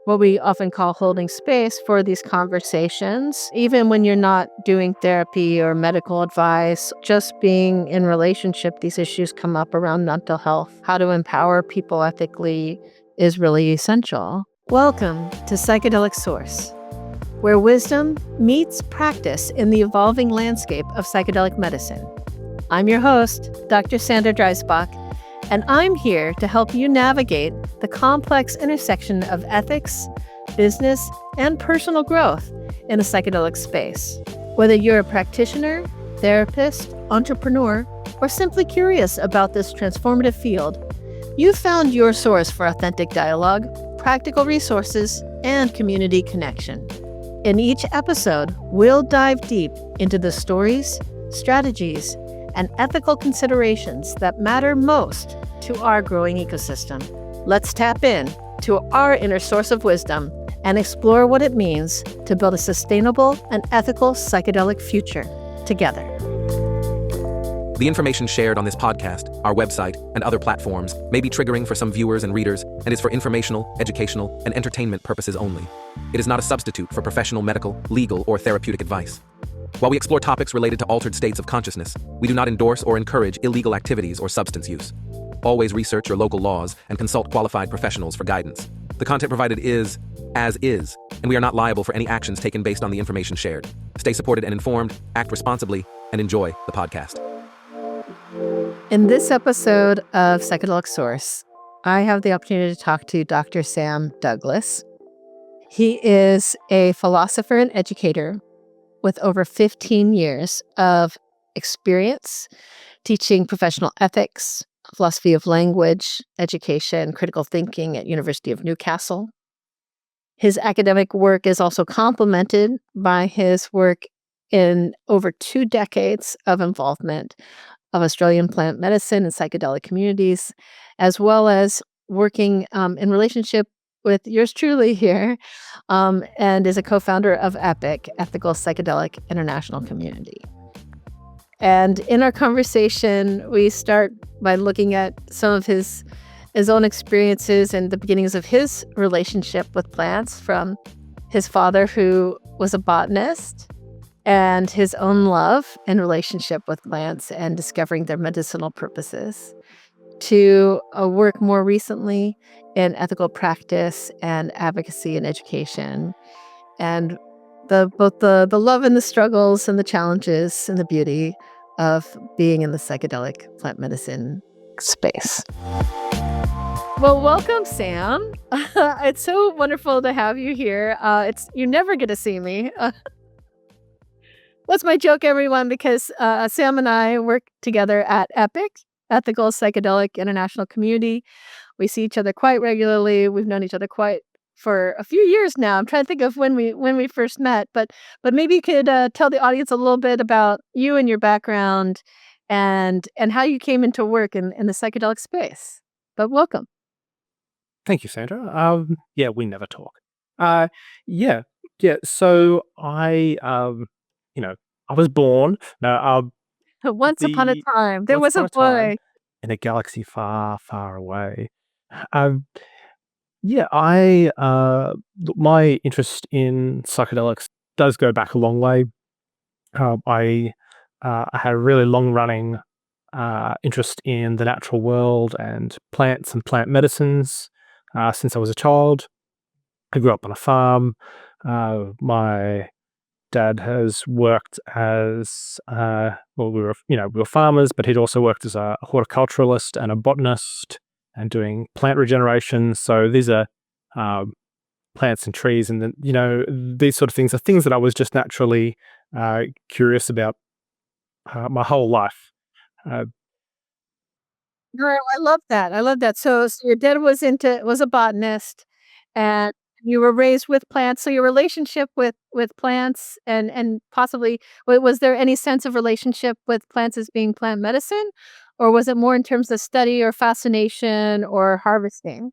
what we often call holding space for these conversations, even when you're not doing therapy or medical advice, just being in relationship, these issues come up around mental health. How to empower people ethically is really essential. Welcome to Psychedelic Source, where wisdom meets practice in the evolving landscape of psychedelic medicine. I'm your host, Dr. Sandra Dreisbach, and I'm here to help you navigate the complex intersection of ethics, business, and personal growth in the psychedelic space. Whether you're a practitioner, therapist, entrepreneur, or simply curious about this transformative field, you've found your source for authentic dialogue, practical resources, and community connection. In each episode, we'll dive deep into the stories, strategies, and ethical considerations that matter most to our growing ecosystem. Let's tap in to our inner source of wisdom and explore what it means to build a sustainable and ethical psychedelic future together. The information shared on this podcast, our website, and other platforms may be triggering for some viewers and readers and is for informational, educational, and entertainment purposes only. It is not a substitute for professional medical, legal, or therapeutic advice. While we explore topics related to altered states of consciousness, we do not endorse or encourage illegal activities or substance use. Always research your local laws and consult qualified professionals for guidance. The content provided is, as is, and we are not liable for any actions taken based on the information shared. Stay supported and informed, act responsibly, and enjoy the podcast. In this episode of Psychedelic Source, I have the opportunity to talk to Dr. Sam Douglas. He is a philosopher and educator with over 15 years of experience teaching professional ethics, philosophy of language, education, critical thinking at University of Newcastle. His academic work is also complemented by his work in over 2 decades of involvement of Australian plant medicine and psychedelic communities, as well as working in relationship with yours truly here, and is a co-founder of EPIC, Ethical Psychedelic International Community. And in our conversation, we start by looking at some of his own experiences and the beginnings of his relationship with plants, from his father, who was a botanist, and his own love and relationship with plants and discovering their medicinal purposes, to work more recently in ethical practice and advocacy and education, and both the love and the struggles and the challenges and the beauty of being in the psychedelic plant medicine space. Well, welcome, Sam. It's so wonderful to have you here. You never get to see me. That's my joke, everyone, because Sam and I work together at EPIC, Ethical Psychedelic International Community. We see each other quite regularly. We've known each other for a few years now. I'm trying to think of when we first met, but maybe you could tell the audience a little bit about you and your background and how you came into work in the psychedelic space. But welcome. Thank you, Sandra. We never talk. So I was born. Once upon a time, there was a boy in a galaxy far, far away. My interest in psychedelics does go back a long way. I had a really long-running interest in the natural world and plants and plant medicines since I was a child. I grew up on a farm. My dad has worked as we were farmers, but he'd also worked as a horticulturalist and a botanist and doing plant regeneration. So these are plants and trees, and then these sort of things are things that I was just naturally curious about my whole life. I love that. So your dad was a botanist, and you were raised with plants. So your relationship with plants and possibly, was there any sense of relationship with plants as being plant medicine, or was it more in terms of study or fascination or harvesting?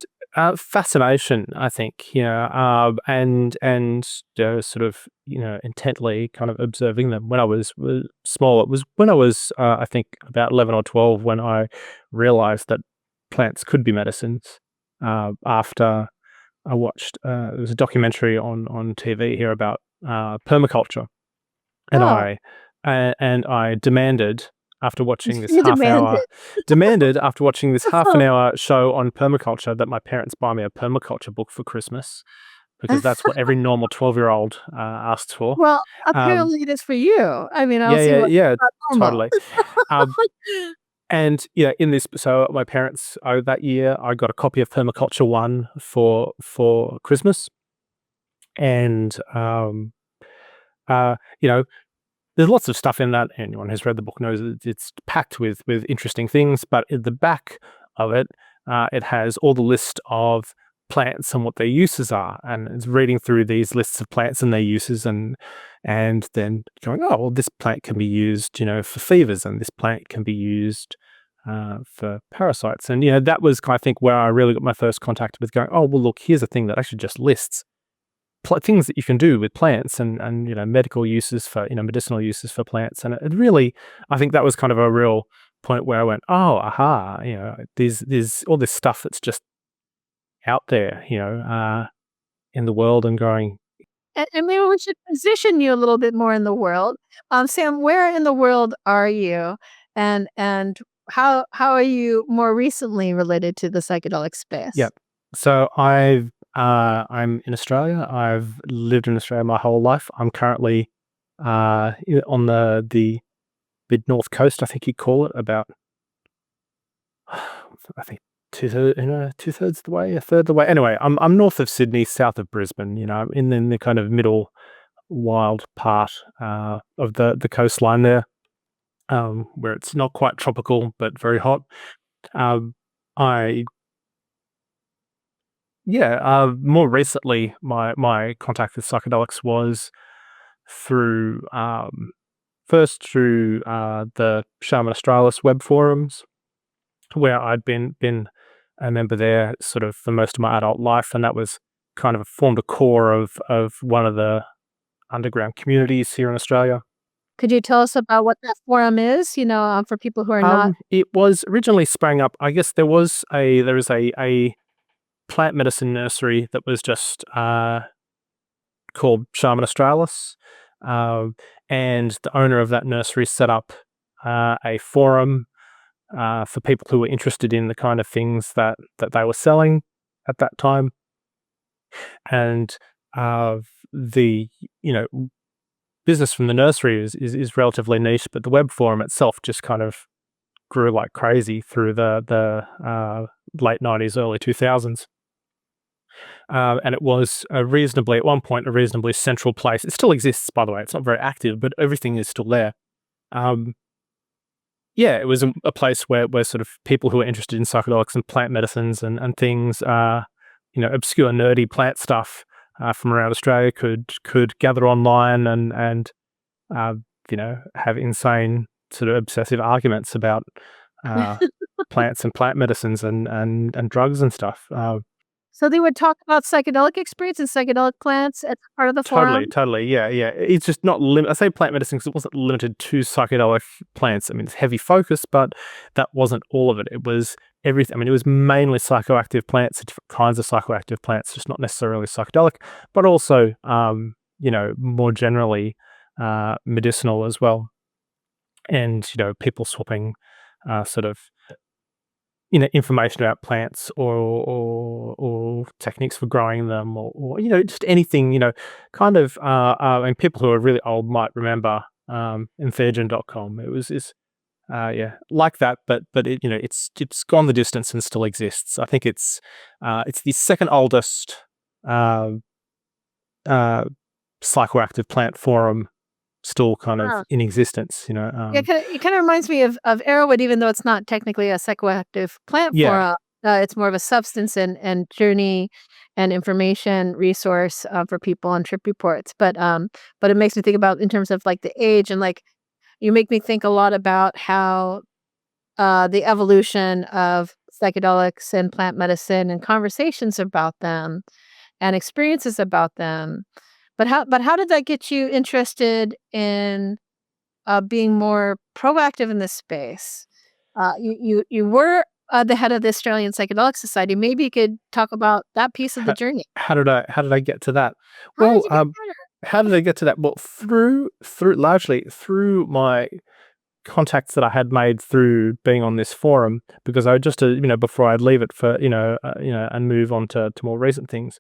Fascination, I think, and sort of, intently kind of observing them. When I was small, it was when I was, I think, about 11 or 12 when I realized that plants could be medicines. After I watched there was a documentary on TV here about permaculture, and Oh, I demanded after watching this you demanded. half an hour show on permaculture that my parents buy me a permaculture book for Christmas, because that's what every normal 12-year-old asks for. Well, Um, apparently it is for you. I mean, I don't yeah, see yeah, what's yeah, not normal. totally. Um, and in this, so my parents, that year, I got a copy of Permaculture One for Christmas, and uh, you know, there's lots of stuff in that. Anyone who's read the book knows it's packed with interesting things. But at the back of it, it has all the list of plants and what their uses are, and it's reading through these lists of plants and their uses, and then going, oh, well, this plant can be used, for fevers, and this plant can be used for parasites. And that was, I think, where I really got my first contact with going, oh, well, look, here's a thing that actually just lists things that you can do with plants, and medical uses for medicinal uses for plants. And it really, I think that was kind of a real point where I went, oh, aha, there's all this stuff that's just out there, in the world, and going. And maybe we should position you a little bit more in the world. Sam, where in the world are you? And how are you more recently related to the psychedelic space? Yep. So I'm in Australia. I've lived in Australia my whole life. I'm currently on the mid north coast, I think you'd call it, about I think two-thirds of the way, a third of the way. Anyway, I'm north of Sydney, south of Brisbane. I'm in the kind of middle wild part of the coastline there, where it's not quite tropical but very hot. I More recently, my contact with psychedelics was through first through the Shaman Australis web forums, where I'd been a member there sort of for most of my adult life, and that was kind of formed a core of one of the underground communities here in Australia. Could you tell us about what that forum is? For people who are not. It was originally sprang up. I guess there is a plant medicine nursery that was just called Shaman Australis, and the owner of that nursery set up a forum for people who were interested in the kind of things that they were selling at that time. And the business from the nursery is relatively niche, but the web forum itself just kind of grew like crazy through the late 90s, early 2000s. And it was at one point, a reasonably central place. It still exists, by the way. It's not very active, but everything is still there. It was a place where sort of people who are interested in psychedelics and plant medicines and things, obscure, nerdy plant stuff from around Australia could gather online and have insane sort of obsessive arguments about plants and plant medicines and drugs and stuff. So they would talk about psychedelic experience and psychedelic plants as part of the forum? Totally. Yeah. It's just not I say plant medicine because it wasn't limited to psychedelic plants. I mean, it's heavy focus, but that wasn't all of it. It was everything. I mean, it was mainly psychoactive plants, different kinds of psychoactive plants, just not necessarily psychedelic, but also, more generally, medicinal as well. And, people swapping sort of information about plants or techniques for growing them, or just anything, kind of, and people who are really old might remember entheogen.com. It was like that, but it's gone the distance and still exists. I think it's the second oldest psychoactive plant forum still kind of in existence. It kind of reminds me of Arrowwood, even though it's not technically a psychoactive plant forum. It's more of a substance and journey and information resource for people on trip reports. But it makes me think about in terms of like the age, and like you make me think a lot about how the evolution of psychedelics and plant medicine and conversations about them and experiences about them. But how did that get you interested in being more proactive in this space? You were the head of the Australian Psychedelic Society. Maybe you could talk about that piece of the journey. How did I get to that? How did Well, you get there? how did I get to that? Well, largely through my contacts that I had made through being on this forum, because I just, before I'd leave it for, and move on to more recent things,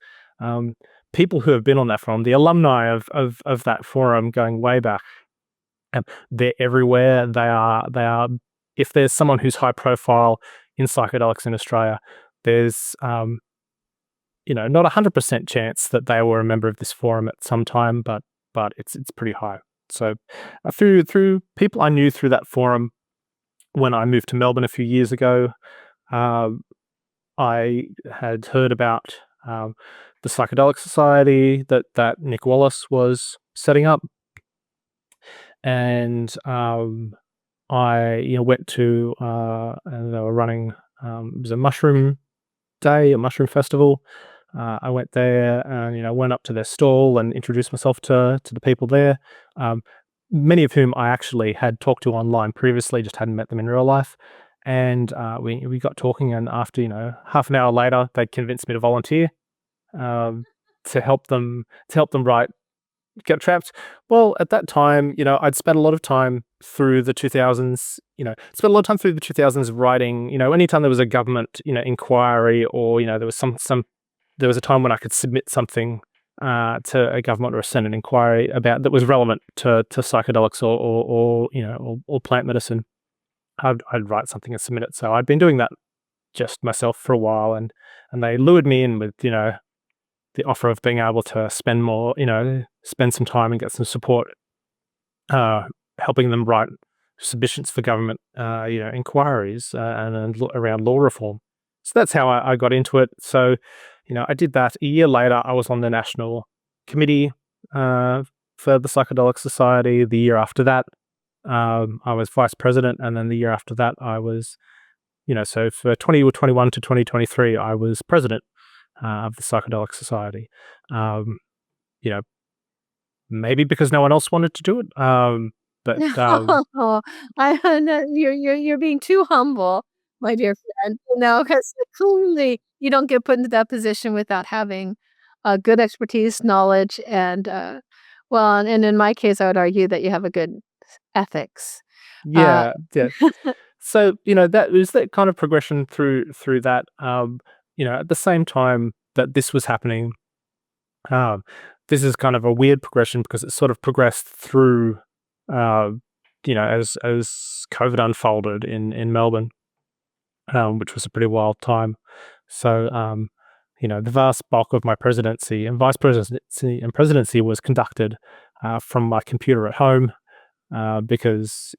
people who have been on that forum, the alumni of that forum going way back, they're everywhere. They are. If there's someone who's high profile in psychedelics in Australia, there's not 100% chance that they were a member of this forum at some time, but it's pretty high. So through people I knew through that forum, when I moved to Melbourne a few years ago, I had heard about the Psychedelic Society that Nick Wallace was setting up, and I went to and they were running it was a mushroom day, a mushroom festival. I went there and went up to their stall and introduced myself to the people there, many of whom I actually had talked to online previously, just hadn't met them in real life. And we got talking, and after half an hour later, they convinced me to volunteer to help them write Get Trapped. Well, at that time, I'd spent a lot of time through the 2000s, writing, anytime there was a government, inquiry, or, there was there was a time when I could submit something to a government or a Senate inquiry about that was relevant to psychedelics or plant medicine. I'd write something and submit it. So I'd been doing that just myself for a while, and they lured me in with, the offer of being able to spend some time and get some support, helping them write submissions for government, inquiries and around law reform. So that's how I got into it. So, I did that. A year later, I was on the national committee for the Psychedelic Society. The year after that, I was vice president, and then the year after that, I was, so for 2021 to 2023, I was president of the Psychedelic Society. Maybe because no one else wanted to do it. But Oh, I know you're being too humble, my dear friend. Because clearly you don't get put into that position without having good expertise, knowledge, and and in my case, I would argue that you have a good ethics. yeah. So that was that kind of progression through that. At the same time that this was happening, this is kind of a weird progression because it sort of progressed through, as COVID unfolded in Melbourne, which was a pretty wild time. So, the vast bulk of my presidency and vice presidency and presidency was conducted from my computer at home, because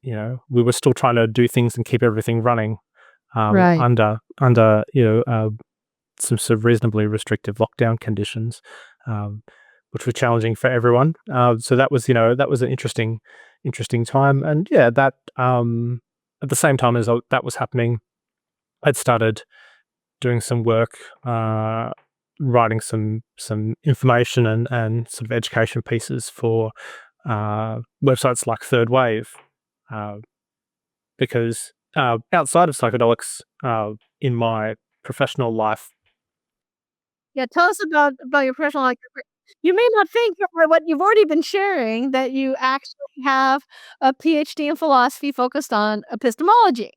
we were still trying to do things and keep everything running Right. under some sort of reasonably restrictive lockdown conditions, which were challenging for everyone. So that was an interesting time. And that at the same time as that was happening, I'd started doing some work, writing some information and sort of education pieces for websites like Third Wave, because outside of psychedelics, in my professional life. Yeah, tell us about your personal life. You may not think from what you've already been sharing that you actually have a PhD in philosophy focused on epistemology.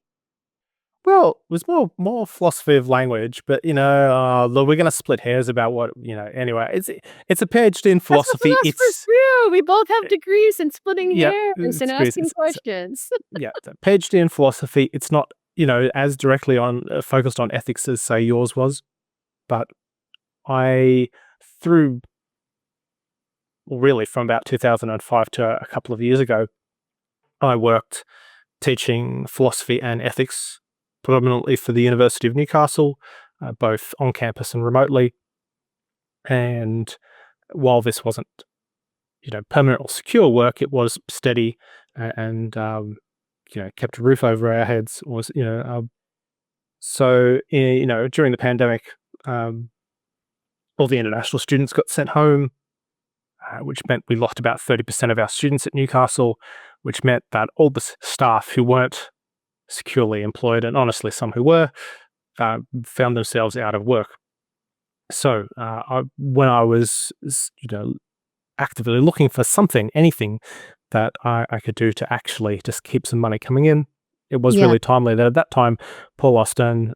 Well, it was more philosophy of language, but look, we're going to split hairs about what Anyway, it's a PhD in philosophy. That's what philosophers do. We both have degrees in splitting Yeah, hairs and asking questions. it's a PhD in philosophy. It's not as directly on focused on ethics as say yours was, but really from about 2005 to a couple of years ago, I worked teaching philosophy and ethics predominantly for the University of Newcastle, both on campus and remotely. And while this wasn't, permanent or secure work, it was steady and kept a roof over our heads. So during the pandemic, all the international students got sent home, which meant we lost about 30% of our students at Newcastle, which meant that all the staff who weren't securely employed, and honestly some who were, found themselves out of work. So when I was, actively looking for anything that I could do to actually just keep some money coming in, it was Yeah. really timely that at that time, Paul Austin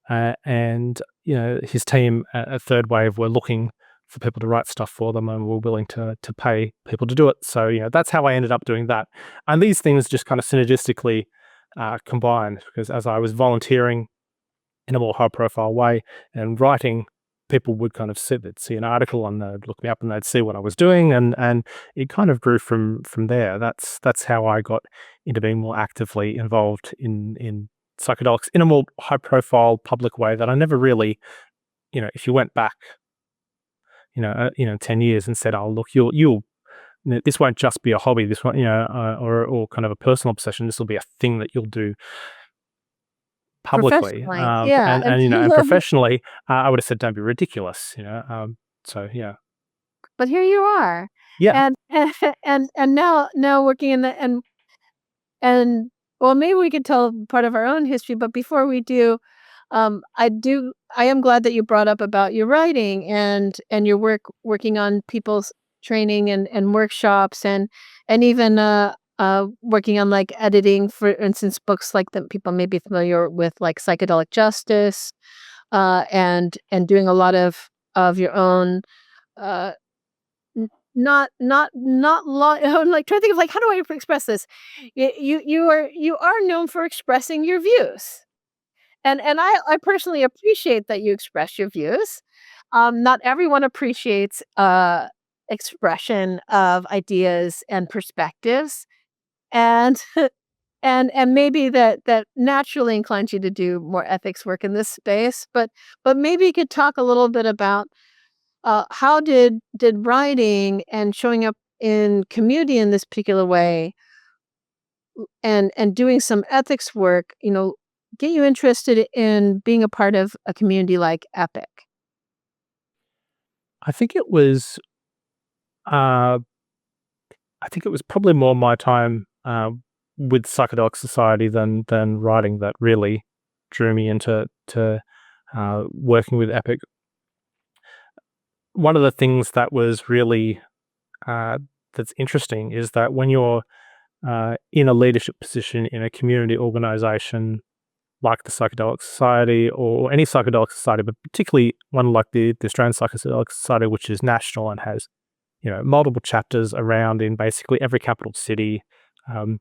and his team at Third Wave were looking for people to write stuff for them and were willing to pay people to do it. So that's how I ended up doing that. And these things just kind of synergistically combined, because as I was volunteering in a more high profile way and writing, people would kind of they'd see an article and they'd look me up and they'd see what I was doing, and it kind of grew from there. That's how I got into being more actively involved in psychedelics in a more high profile public way that I never really, if you went back 10 years and said, oh look, you'll this won't just be a hobby, this won't, or kind of a personal obsession, this will be a thing that you'll do publicly, Professionally, yeah, and professionally, I would have said, don't be ridiculous, so yeah. but here you are. Yeah. And and now working in the and well, maybe we could tell part of our own history, but before we do, I am glad that you brought up about your writing and your working on people's training and workshops and even working on like editing, for instance, books like that people may be familiar with, like Psychedelic Justice, and doing a lot of your own uh not law. I'm like trying to think of like, how do I express this? You are known for expressing your views, and I personally appreciate that you express your views. Not everyone appreciates expression of ideas and perspectives, and and maybe that naturally inclines you to do more ethics work in this space. But maybe you could talk a little bit about how did writing and showing up in community in this particular way and doing some ethics work, get you interested in being a part of a community like Epic? I think it was uh, probably more my time with Psychedelic Society than writing that really drew me into working with Epic. One of the things that was really that's interesting is that when you're in a leadership position in a community organization like the Psychedelic Society or any psychedelic society, but particularly one like the Australian Psychedelic Society, which is national and has multiple chapters around in basically every capital city. A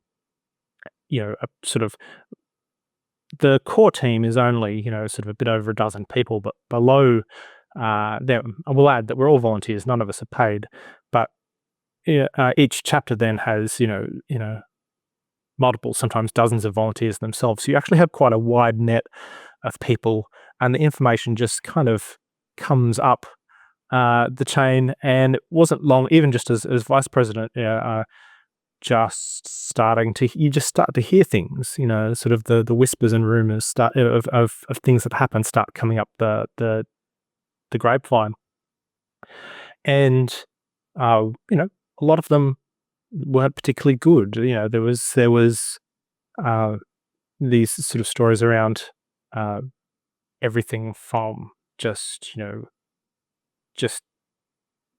sort of the core team is only sort of a bit over a dozen people, but below there, I will add that we're all volunteers. None of us are paid, but each chapter then has multiple, sometimes dozens of volunteers themselves. So you actually have quite a wide net of people, and the information just kind of comes up the chain. And it wasn't long, even just as vice president, just you just start to hear things, sort of the whispers and rumors of things that happen start coming up the grapevine. And a lot of them weren't particularly good. There was these sort of stories around everything from just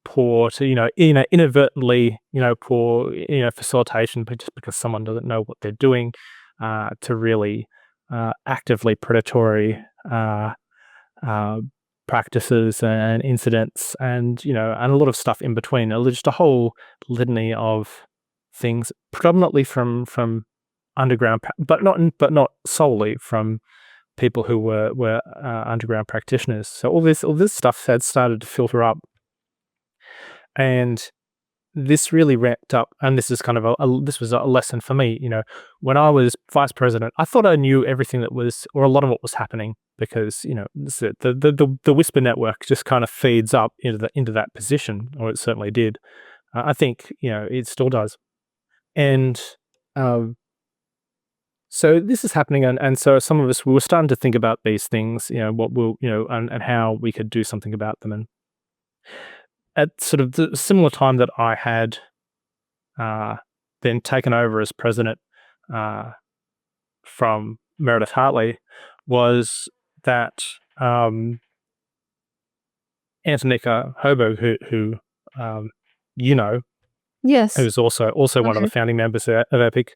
poor to inadvertently poor facilitation, but just because someone doesn't know what they're doing, to really actively predatory practices and incidents, and and a lot of stuff in between. Just a whole litany of things, predominantly from underground, but not solely from people who were underground practitioners. So all this stuff had started to filter up, and this really ramped up. And this is kind of this was a lesson for me. When I was vice president, I thought I knew everything that was, or a lot of what was happening, because the whisper network just kind of feeds up into that position, or it certainly did. I think it still does, and so this is happening, and so some of us, we were starting to think about these things, what we'll and how we could do something about them. And at sort of the similar time that I had then taken over as president from Meredith Hartley, was that Antonika Hoberg, who Yes. who's also one of the founding members of EPIC,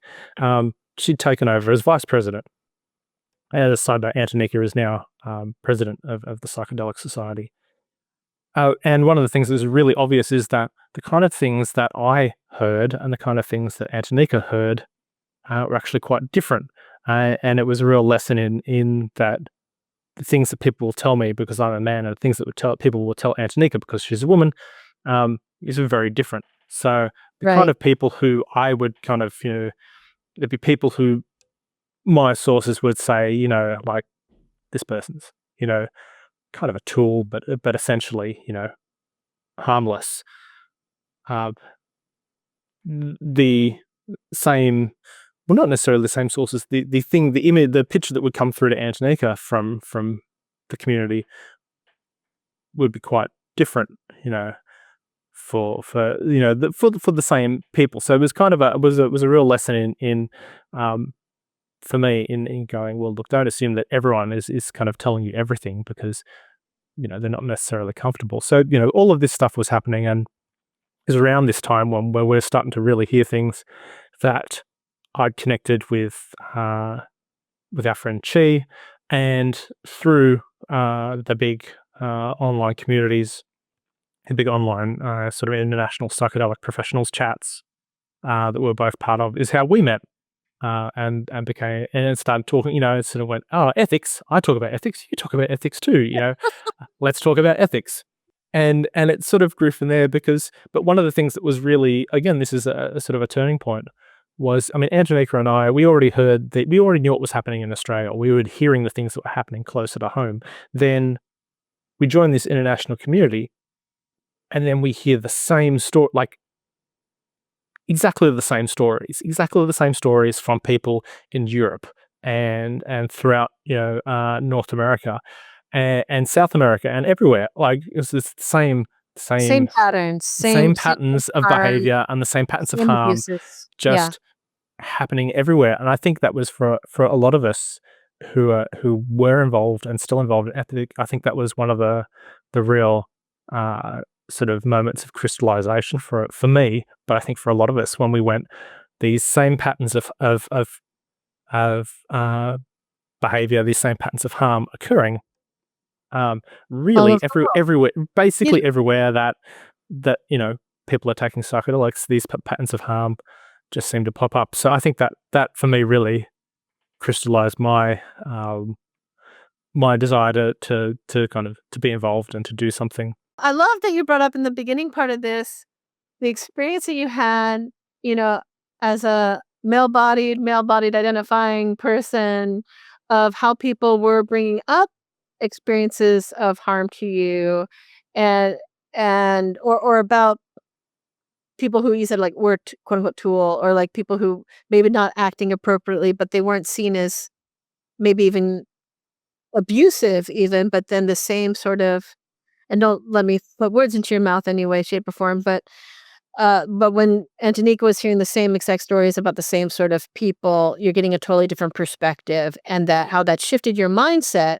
she'd taken over as vice president. And as a side note, Antonika is now president of the Psychedelic Society. And one of the things that was really obvious is that the kind of things that I heard and the kind of things that Antonika heard were actually quite different. And it was a real lesson in that the things that people will tell me because I'm a man and the things that people will tell Antonika because she's a woman is very different. So the kind of people who I would kind of, there'd be people who my sources would say, like this person's, kind of a tool, but essentially, harmless. The same, well, not necessarily the same sources. The image, the picture that would come through to Antonika from the community would be quite different, for the same people. So it was kind of a real lesson in for me in going, well, look, don't assume that everyone is kind of telling you everything because they're not necessarily comfortable. So all of this stuff was happening, and it was around this time where we're starting to really hear things that I'd connected with our friend Chi, and through the big online communities, the big online sort of international psychedelic professionals chats that we're both part of, is how we met. And started talking, it sort of went, oh, ethics. I talk about ethics. You talk about ethics too, let's talk about ethics. And it sort of grew from there but one of the things that was really, again, this is a sort of a turning point, was, Antonika and I, we already knew what was happening in Australia. We were hearing the things that were happening closer to home. Then we joined this international community, and then we hear the same story, like, exactly the same stories from people in Europe and throughout North America and South America and everywhere. Like, it's the same patterns, same patterns of behavior and the same patterns of harm, abuses. just happening everywhere. And I think that was for a lot of us who were involved and still involved in ethic. I think that was one of the real sort of moments of crystallization for me, but I think for a lot of us, when we went, these same patterns of behavior, these same patterns of harm occurring, really everywhere, basically everywhere that people are taking psychedelics, these patterns of harm just seem to pop up. So I think that for me really crystallized my my desire to kind of to be involved and to do something. I love that you brought up in the beginning part of this, the experience that you had, as a male-bodied identifying person, of how people were bringing up experiences of harm to you, and or about people who you said like were quote unquote tool, or like people who maybe not acting appropriately, but they weren't seen as maybe even abusive even, but then the same sort of, and don't let me put words into your mouth any way, shape, or form, but when Antonika was hearing the same exact stories about the same sort of people, you're getting a totally different perspective, and that how that shifted your mindset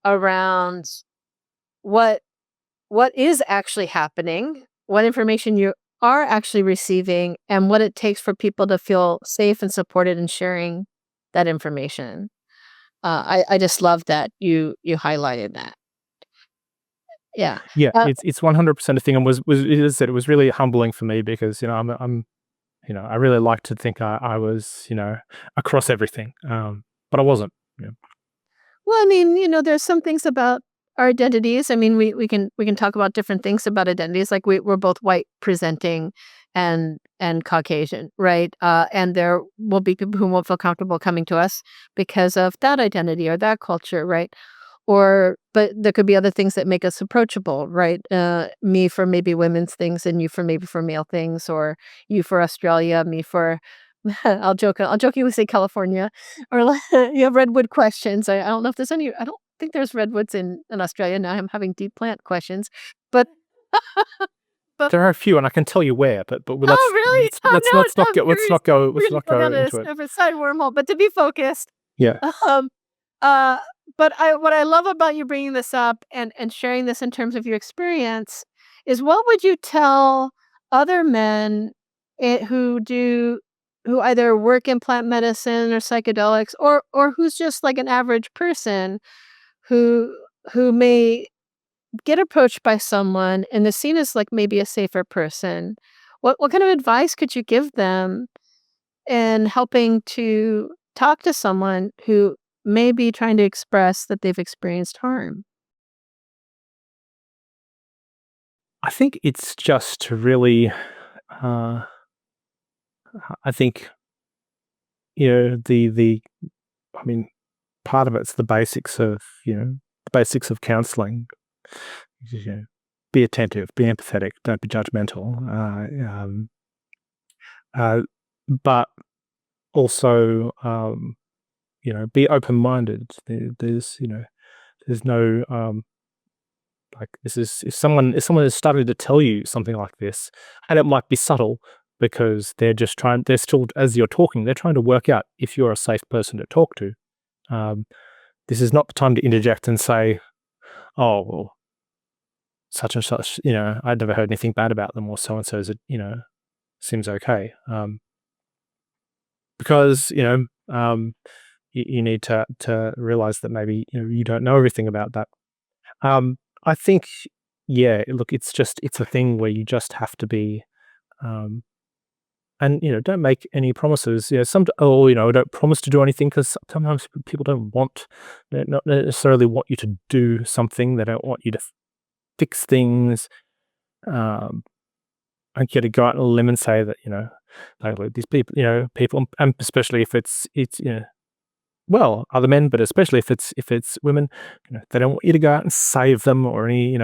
around what is actually happening, what information you are actually receiving, and what it takes for people to feel safe and supported in sharing that information. I just love that you highlighted that. Yeah. It's 100% a thing, and it was really humbling for me because I'm I really like to think I was across everything, but I wasn't. Well, there's some things about our identities. We can talk about different things about identities. Like we're both white presenting and Caucasian, right? And there will be people who won't feel comfortable coming to us because of that identity or that culture, right? But there could be other things that make us approachable, right? Me for maybe women's things, and you for maybe for male things, or you for Australia, me for I'll jokingly say California, or you have redwood questions. I don't know if there's any. I don't think there's redwoods in Australia now. I'm having deep plant questions, but there are a few, and I can tell you where. But let's really? Let's not go into it. Never side wormhole, but to be focused. Yeah. But what I love about you bringing this up and sharing this in terms of your experience is what would you tell other men who either work in plant medicine or psychedelics or who's just like an average person who may get approached by someone and is seen as like maybe a safer person? What kind of advice could you give them in helping to talk to someone who may be trying to express that they've experienced harm? I think it's just to really, I think, I mean, part of it's the basics of, the basics of counseling. You know, be attentive, be empathetic, don't be judgmental. But also, be open-minded. There's no, like, this is if someone is starting to tell you something like this, and it might be subtle because they're still, as you're talking, they're trying to work out if you're a safe person to talk to. Um, this is not the time to interject and say, "Oh, well, such and such, I'd never heard anything bad about them, or so and so's, seems okay." Because you need to realize that maybe you don't know everything about that. I think, yeah. Look, it's a thing where you just have to be, and don't make any promises. Don't promise to do anything, because sometimes people they not necessarily want you to do something. They don't want you to fix things. I get to go out on a limb and say that like these people, and especially if it's well, other men, but especially if it's women, they don't want you to go out and save them or any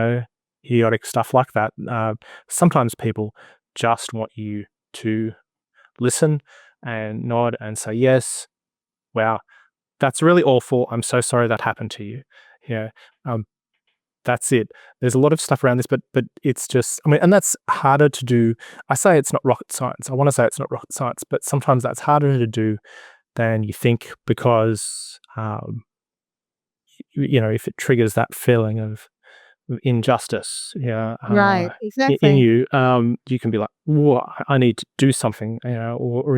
idiotic stuff like that. Sometimes people just want you to listen and nod and say, yes, wow, that's really awful. I'm so sorry that happened to you. Yeah. That's it. There's a lot of stuff around this, but it's just, and that's harder to do. I say it's not rocket science. I want to say it's not rocket science, but sometimes that's harder to do than you think, because if it triggers that feeling of injustice, Right, in exactly. you, you can be like, "Whoa, I need to do something," or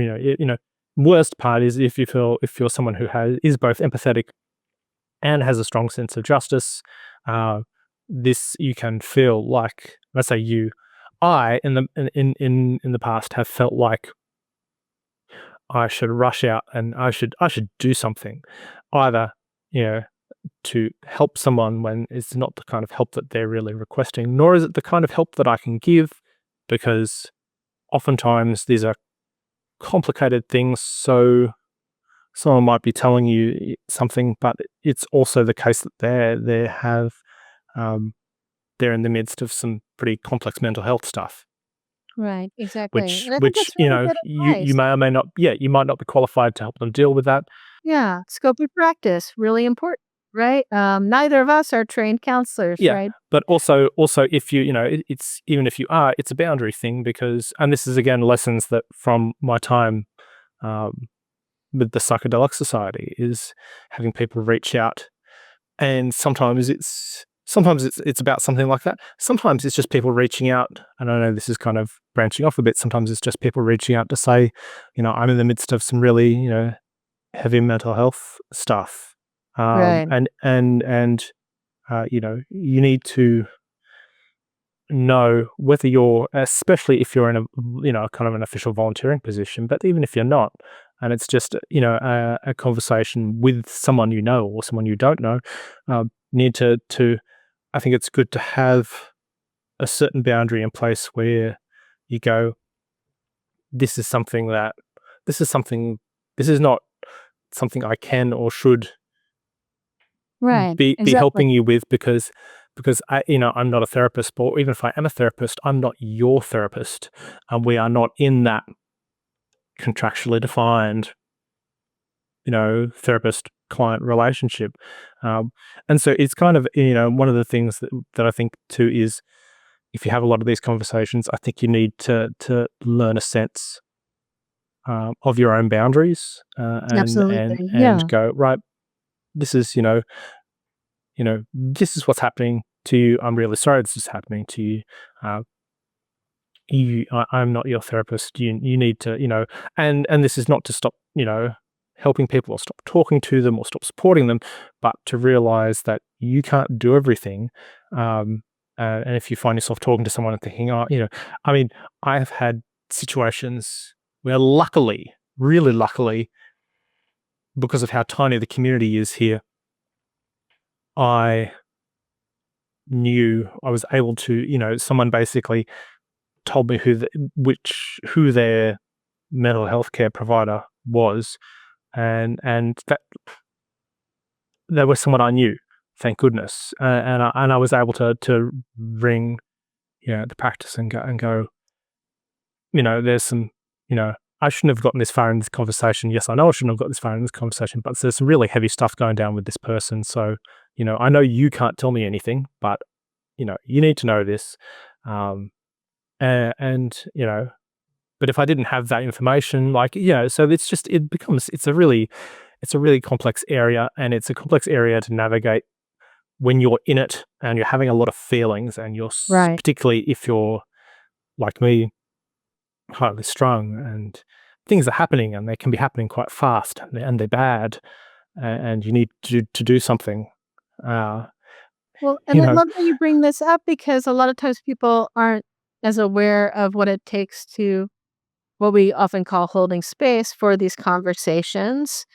worst part is if you're someone who is both empathetic and has a strong sense of justice. This, you can feel like, let's say I in the past have felt like I should rush out and I should do something, either to help someone when it's not the kind of help that they're really requesting, nor is it the kind of help that I can give, because oftentimes these are complicated things. So someone might be telling you something, but it's also the case that um, they're in the midst of some pretty complex mental health stuff, Right, exactly. which And I think that's really good you advice. may or may not, you might not be qualified to help them deal with that. Yeah, scope of practice, really important, right? Neither of us are trained counselors, Yeah, right? but also if it's, even if you are, it's a boundary thing, because, and this is again lessons that from my time um, with the Psychedelic Society, is having people reach out, and sometimes it's about something like that. Sometimes it's just people reaching out, and I know this is kind of branching off a bit. Sometimes it's just people reaching out to say, I'm in the midst of some really heavy mental health stuff, Right. and you need to know whether you're, especially if you're in a kind of an official volunteering position, but even if you're not, and it's just a conversation with someone or someone you don't know, need to I think it's good to have a certain boundary in place where you go, this is something that this is something this is not something I can or should Right, be exactly. helping you with, because I'm not a therapist, or even if I am a therapist, I'm not your therapist, and we are not in that contractually defined therapist client relationship. And so it's kind of one of the things that I think too is, if you have a lot of these conversations, I think you need to learn a sense of your own boundaries, and Absolutely. Yeah. go, right. this is, this is what's happening to you. I'm really sorry this is happening to you. I'm not your therapist. You need to, and this is not to stop, helping people or stop talking to them or stop supporting them, but to realize that you can't do everything. And if you find yourself talking to someone and thinking, I have had situations where luckily, really luckily, because of how tiny the community is here, I was able to, someone basically told me who their mental health care provider was, and that they were someone I knew, thank goodness, and I was able to ring, the practice and go, there's some, I shouldn't have gotten this far in this conversation. Yes, I know I shouldn't have got this far in this conversation, but there's some really heavy stuff going down with this person. So, I know you can't tell me anything, but, you need to know this. And but if I didn't have that information, so it's a really complex area, and it's a complex area to navigate when you're in it and you're having a lot of feelings, and Right. particularly if you're like me, highly strung, and things are happening, and they can be happening quite fast, and they're bad, and you need to do something. Well, and You I know, love that you bring this up because a lot of times people aren't as aware of what it takes to what we often call holding space for these conversations.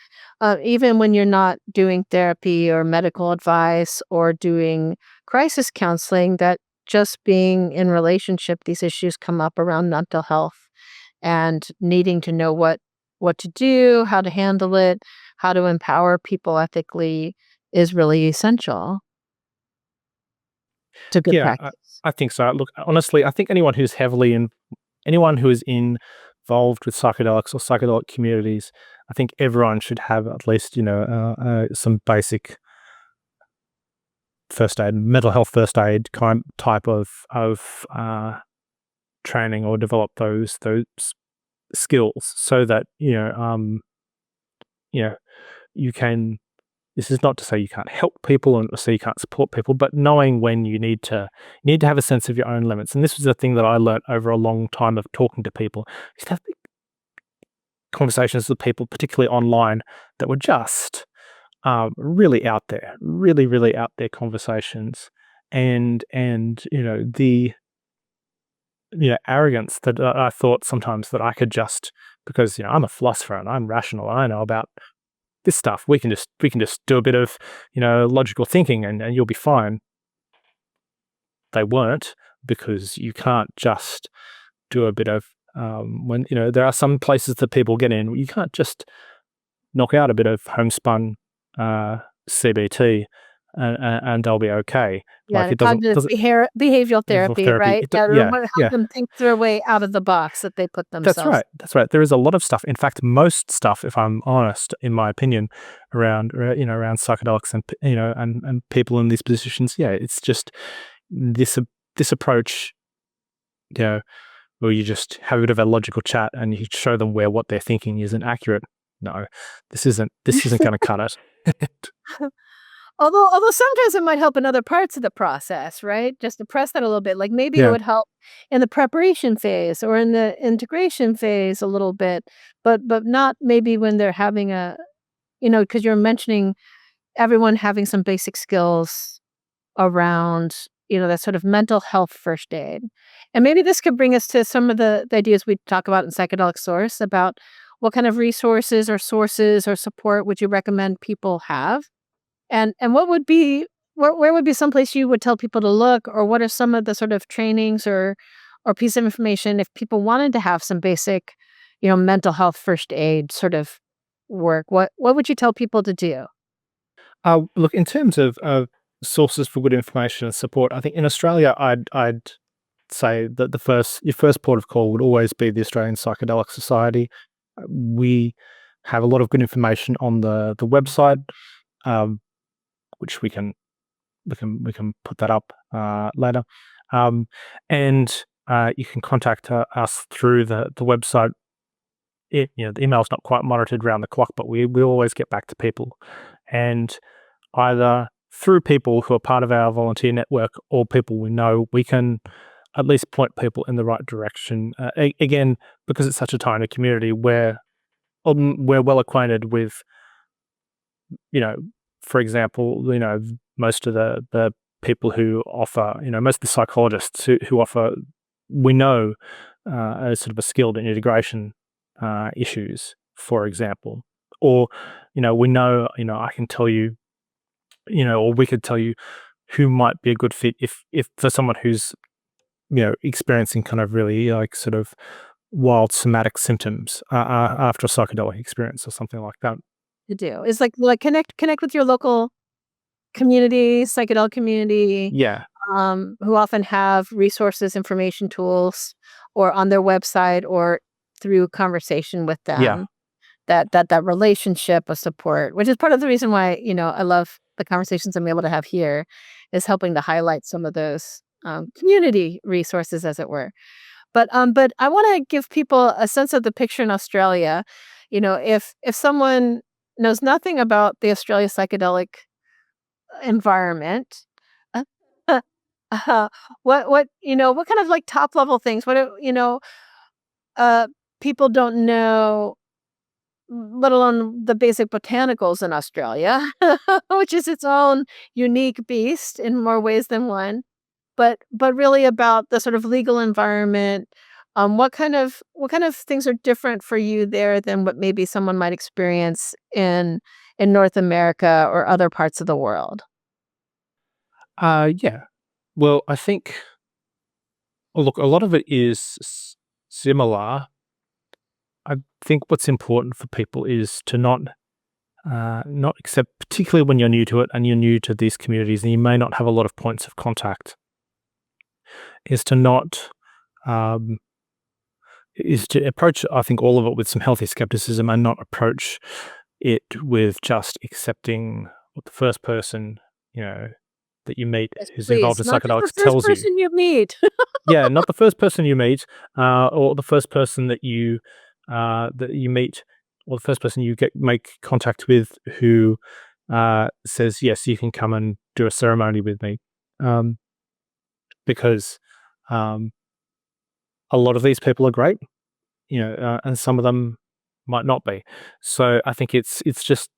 Even when you're not doing therapy or medical advice or doing crisis counseling, that just being in relationship, these issues come up around mental health and needing to know what to do, how to handle it, how to empower people ethically is really essential to good yeah, practice. I think so. Look, honestly, I think anyone who is involved with psychedelics or psychedelic communities, I think everyone should have at least some basic first aid, mental health first aid type of training, or develop those skills, so that you can. This is not to say you can't help people and so you can't support people, but knowing when you need to have a sense of your own limits. And this was a thing that I learned over a long time of talking to people. I used to have conversations with people, particularly online, that were just really out there, really, really out there conversations, and the arrogance that I thought sometimes that I could just, because I'm a philosopher and I'm rational, and I know about this stuff. We can just do a bit of logical thinking, and you'll be fine. They weren't, because you can't just do a bit of when there are some places that people get in. You can't just knock out a bit of homespun CBT and they'll be okay. Yeah, the It doesn't cognitive behavioral involve therapy, therapy. right? Yeah, Yeah, help yeah. them think their way out of the box that they put That's themselves. right. That's right. There is a lot of stuff. In fact, most stuff, if I'm honest, in my opinion, around psychedelics and and people in these positions. Yeah, it's just this approach. Where you just have a bit of a logical chat and you show them where what they're thinking isn't accurate. No, this isn't going to cut it. Although sometimes it might help in other parts of the process, right? Just to press that a little bit. Like maybe it Yeah. would help in the preparation phase or in the integration phase a little bit, but not maybe when they're having because you're mentioning everyone having some basic skills around, that sort of mental health first aid. And maybe this could bring us to some of the ideas we talk about in Psychedelic Source about what kind of resources or sources or support would you recommend people have? And what would be where would be some place you would tell people to look, or what are some of the sort of trainings or piece of information if people wanted to have some basic, mental health first aid sort of work? What would you tell people to do? Look, in terms of sources for good information and support, I think in Australia, I'd say that your first port of call would always be the Australian Psychedelic Society. We have a lot of good information on the website, um, which we can put that up later, and you can contact us through the website. The email's not quite monitored round the clock, but we always get back to people, And either through people who are part of our volunteer network or people we know, we can at least point people in the right direction. Again, because it's such a tiny community, we're well acquainted with, for example, most of the people who offer, most of the psychologists who offer, we know, as sort of a skilled in integration issues, for example. Or, we know, I can tell you, or we could tell you who might be a good fit if for someone who's, experiencing kind of really like sort of wild somatic symptoms after a psychedelic experience or something like that. To do is like connect with your local community, psychedelic community, Yeah, who often have resources, information tools, or on their website or through conversation with yeah, them. That relationship of support, which is part of the reason why, I love the conversations I'm able to have here, is helping to highlight some of those, community resources, as it were. But I wanna give people a sense of the picture in Australia. If someone knows nothing about the Australia psychedelic environment, uh, uh, what kind of, like, top level things, uh, people don't know, let alone the basic botanicals in Australia, which is its own unique beast in more ways than one, but really about the sort of legal environment. What kind of things are different for you there than what maybe someone might experience in North America or other parts of the world? yeah. Well, I think, look, a lot of it is similar. I think what's important for people is to not accept, particularly when you're new to it and you're new to these communities and you may not have a lot of points of contact, is to not um, is to approach, I think, all of it with some healthy skepticism and not approach it with just accepting what the first person, that you meet Yes, who's involved please, in not just the psychedelics first tells you. person you meet. Yeah, not the first person you meet, or the first person that you meet, or the first person you make contact with who says, "Yes, you can come and do a ceremony with me," um, because um, a lot of these people are great, and some of them might not be. So I think it's just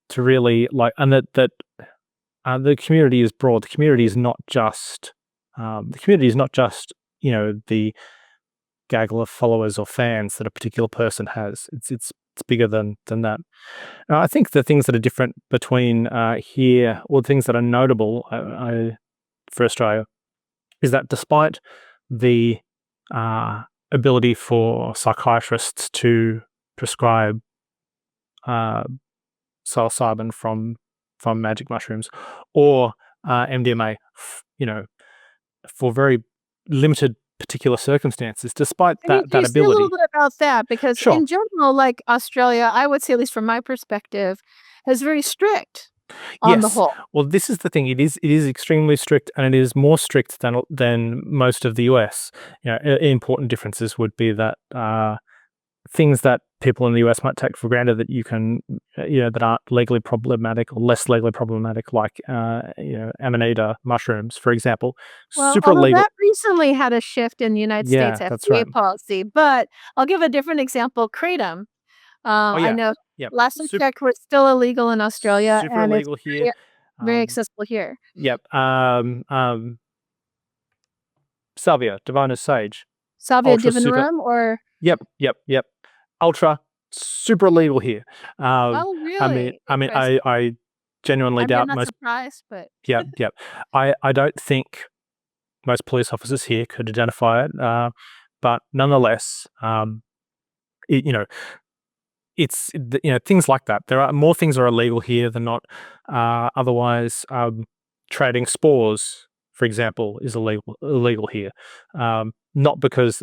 to really like, and the community is broad. The community is not just the gaggle of followers or fans that a particular person has. It's bigger than that. I think the things that are different between here, or the things that are notable for Australia, is that despite the uh, ability for psychiatrists to prescribe uh, psilocybin from magic mushrooms or MDMA, for very limited particular circumstances, despite Can that you say a little ability. bit about that? Because Sure. in general, like Australia, I would say, at least from my perspective, is very strict on the Yes. whole. Well, this is the thing. It is extremely strict, and it is more strict than most of the US. Important differences would be that things that people in the US might take for granted that you can, that aren't legally problematic or less legally problematic, like Amanita mushrooms, for example, Well, super although legal. that recently had a shift in the United States Yeah, that's right. FDA policy, but I'll give a different example, kratom. Oh I yeah, know yep. last I checked, we're still illegal in Australia, Super and it's illegal here. very, very Um, accessible here. yep. Salvia, Divina Sage, Salvia ultra super. divinorum or Yep, yep, yep. Ultra super illegal here. oh, I mean, really? I mean, Interesting. I genuinely I mean, I'm doubt not most. surprised, but Yep, yep. I don't think most police officers here could identify it, but nonetheless, it, you know, things like that. There are more things are illegal here than not. Otherwise, trading spores, for example, is illegal here. Not because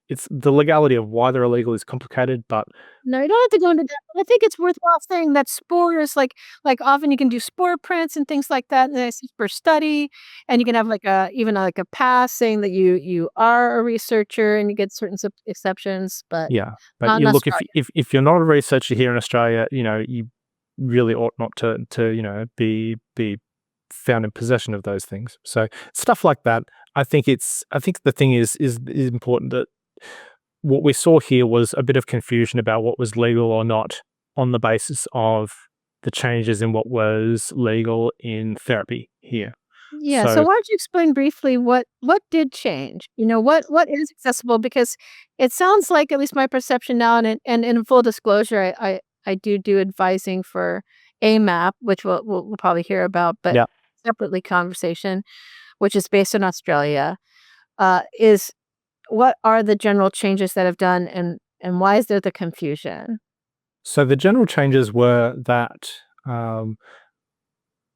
it's the legality of why they're illegal is complicated, but no, you don't have to go into that, but I think it's worthwhile saying that spores, like, often you can do spore prints and things like that, and it's for study, and you can have, like, like a pass saying that you are a researcher, and you get certain exceptions, but yeah. But not in you look, Australia. if you're not a researcher here in Australia, really ought not to be found in possession of those things. So stuff like that. I think the thing is important that what we saw here was a bit of confusion about what was legal or not on the basis of the changes in what was legal in therapy here. Yeah, so So why don't you explain briefly what did change? What is accessible? Because it sounds like, at least my perception now, and in full disclosure, I do advising for AMAP, which we'll probably hear about, but yeah. separately conversation, which is based in Australia, is what are the general changes that have done, and why is there the confusion? So the general changes were that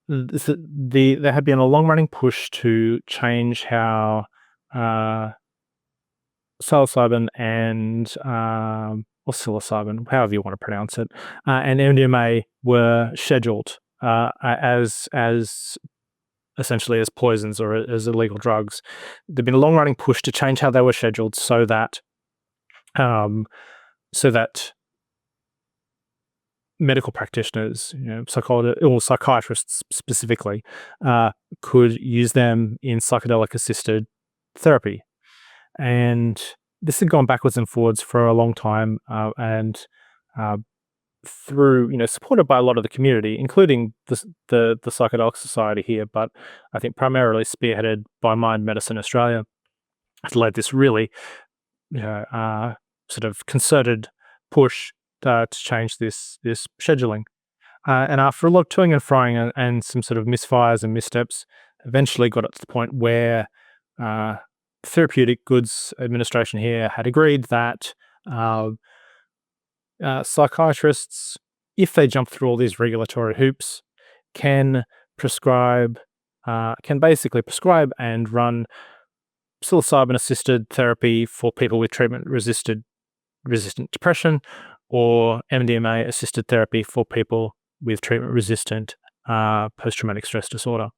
there had been a long running push to change how psilocybin and or psilocybin, however you want to pronounce it, and MDMA were scheduled as essentially as poisons or as illegal drugs. There'd been a long running push to change how they were scheduled so that um, so that medical practitioners, psychologists or psychiatrists specifically, could use them in psychedelic assisted therapy. And this had gone backwards and forwards for a long time, and uh, through supported by a lot of the community, including the Psychedelic Society here, but I think primarily spearheaded by Mind Medicine Australia, has led this really sort of concerted push to change this scheduling. And after a lot of toing and froing and some sort of misfires and missteps, eventually got it to the point where Therapeutic Goods Administration here had agreed that psychiatrists, if they jump through all these regulatory hoops, can basically prescribe and run psilocybin-assisted therapy for people with treatment-resistant depression, or MDMA-assisted therapy for people with treatment-resistant post-traumatic stress disorder.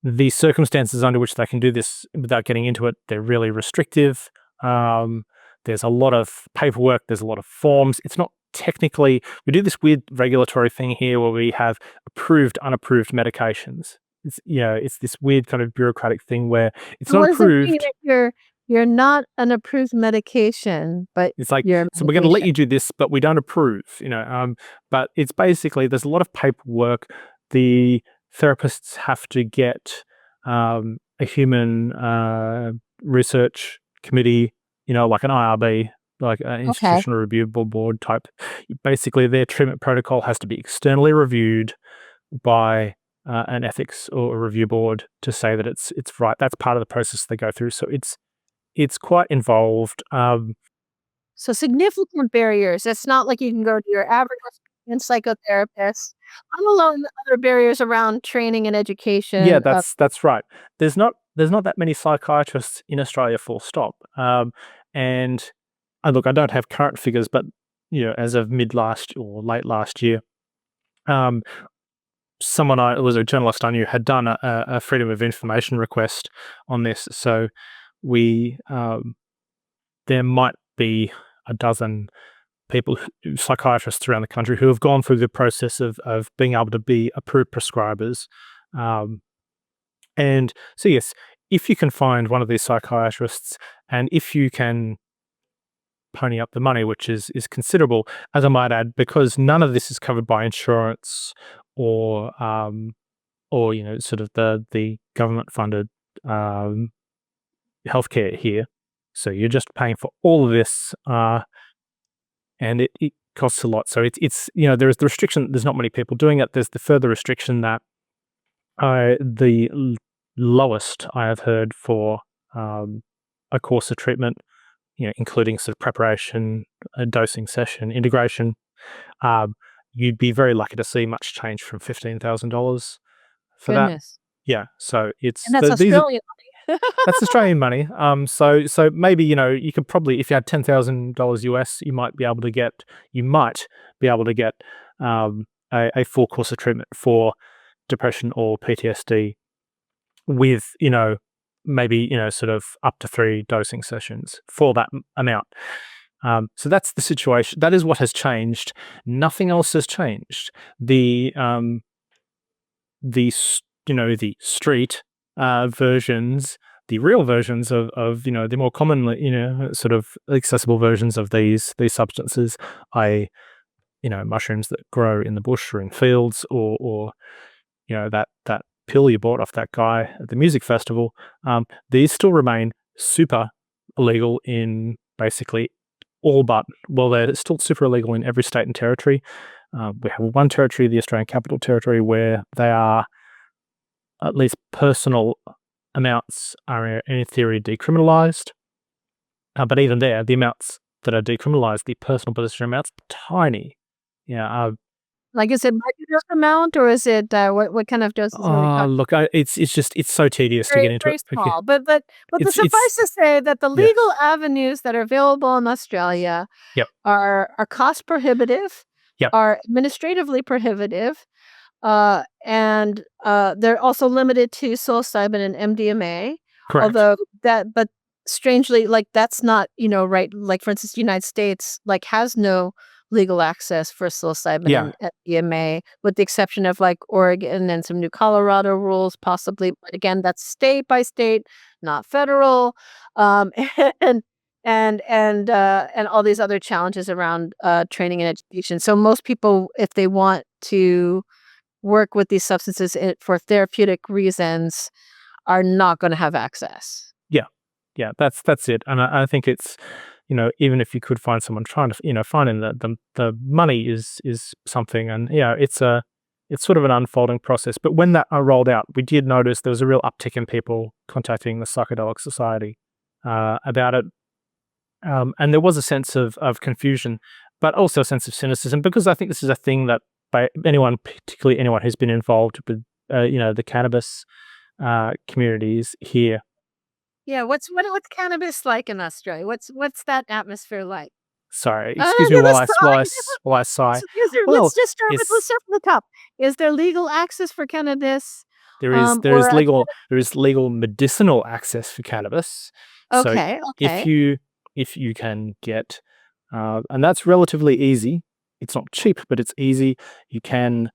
The circumstances under which they can do this, without getting into it, they're really restrictive. There's a lot of paperwork, there's a lot of forms. It's not technically, we do this weird regulatory thing here where we have approved, unapproved medications. It's this weird kind of bureaucratic thing where it's So not what does it mean approved. that you're not an approved medication, but It's like, you're a so we're going to let medication? you do this, but we don't approve, but it's basically, there's a lot of paperwork. The therapists have to get a human research committee, like an IRB, like an Okay. institutional review board type. Basically, their treatment protocol has to be externally reviewed by an ethics or a review board to say that it's right. That's part of the process they go through. So it's quite involved. So significant barriers. It's not like you can go to your average Australian psychotherapist, let alone the other barriers around training and Yeah, education. that's right. There's not that many psychiatrists in Australia, full stop. And look, I don't have current figures, but as of mid last or late last year, um, it was a journalist I knew, had done a freedom of information request on this. So there might be a dozen psychiatrists around the country who have gone through the process of being able to be approved prescribers. And so, yes, if you can find one of these psychiatrists, and if you can pony up the money, which is considerable, as I might add, because none of this is covered by insurance or sort of the government funded healthcare here. So you're just paying for all of this, and it costs a lot. So it's there is the restriction. There's not many people doing it. There's the further restriction that the lowest I have heard for a course of treatment, including sort of preparation, a dosing session, integration, you'd be very lucky to see much change from $15,000 for that. Goodness. Yeah, so And that's these are Australian money. that's Australian money. So maybe you could probably, if you had $10,000 US, you might be able to get a full course of treatment for depression or PTSD with maybe sort of up to 3 dosing sessions for that amount. So that's the situation. That is what has changed. Nothing else has changed. The the street versions, the real versions of the more commonly sort of accessible versions of these substances, mushrooms that grow in the bush or in fields, or that pill you bought off that guy at the music festival. These still remain super illegal in basically all but, well, they're still super illegal in every state and territory. We have one territory, the Australian Capital Territory, where they are, at least personal amounts are in theory decriminalised. But even there, the amounts that are decriminalised, the personal possession amounts, tiny. Yeah. Like, is it microdose amount, or is it what kind of doses are we talking? Look, it's so tedious to get Very, into very it. small. But It's suffice to say that the yeah. legal avenues that are available in Australia Yep. are cost prohibitive, Yep. are administratively prohibitive, and they're also limited to psilocybin and MDMA. Correct. Although but strangely, like, that's not, right. Like, for instance, the United States, like, has no legal access for psilocybin Yeah. and MDMA, with the exception of, like, Oregon and some new Colorado rules, possibly. But again, that's state by state, not federal. Um, and and all these other challenges around training and education. So most people, if they want to work with these substances for therapeutic reasons, are not going to have access. Yeah, that's it. And I think it's, even if you could find someone trying to, finding the money is something, and it's sort of an unfolding process. But when that rolled out, we did notice there was a real uptick in people contacting the Psychedelic Society about it, and there was a sense of confusion, but also a sense of cynicism, because I think this is a thing that by particularly anyone who's been involved with the cannabis communities here. Yeah, what's cannabis like in Australia? What's that atmosphere like? Sorry, excuse me while I sigh. Well, Let's start it's from the top. Is there legal access for cannabis? there is Or legal medicinal access for cannabis. So okay. if you can get, and that's relatively easy. It's not cheap, but it's easy. You can,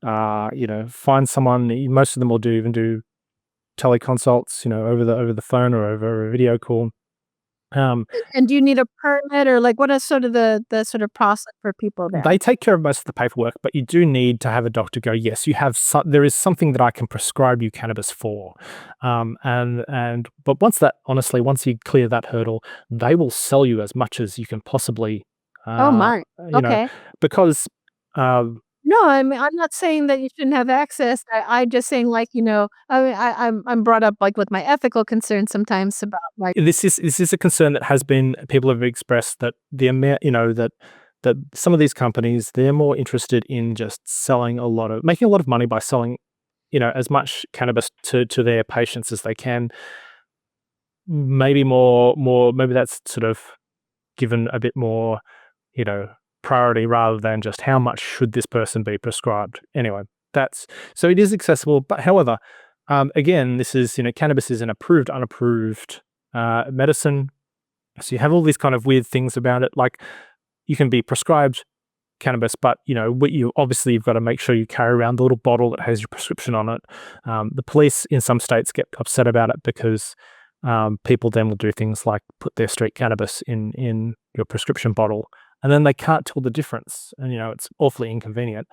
find someone. Most of them will even do teleconsults, over the phone or over a video call. And do you need a permit, or like what is sort of the sort of process for people there? They take care of most of the paperwork, but you do need to have a doctor go, yes, you have there is something that I can prescribe you cannabis for. But once you clear that hurdle, they will sell you as much as you can possibly, Oh my. Okay. because, No, I mean, I'm not saying that you shouldn't have access. I'm just saying, like, I mean, I'm brought up, like, with my ethical concerns sometimes about, like, this is a concern that people have expressed, that the amount, that some of these companies, they're more interested in just making a lot of money by selling, as much cannabis to their patients as they can. Maybe maybe that's sort of given a bit more, priority, rather than just how much should this person be prescribed. Anyway, so it is accessible, but however, again, this is, cannabis is an approved, unapproved medicine. So you have all these kind of weird things about it. Like, you can be prescribed cannabis, but you've got to make sure you carry around the little bottle that has your prescription on it. The police in some states get upset about it, because people then will do things like put their street cannabis in your prescription bottle, and then they can't tell the difference, and it's awfully inconvenient.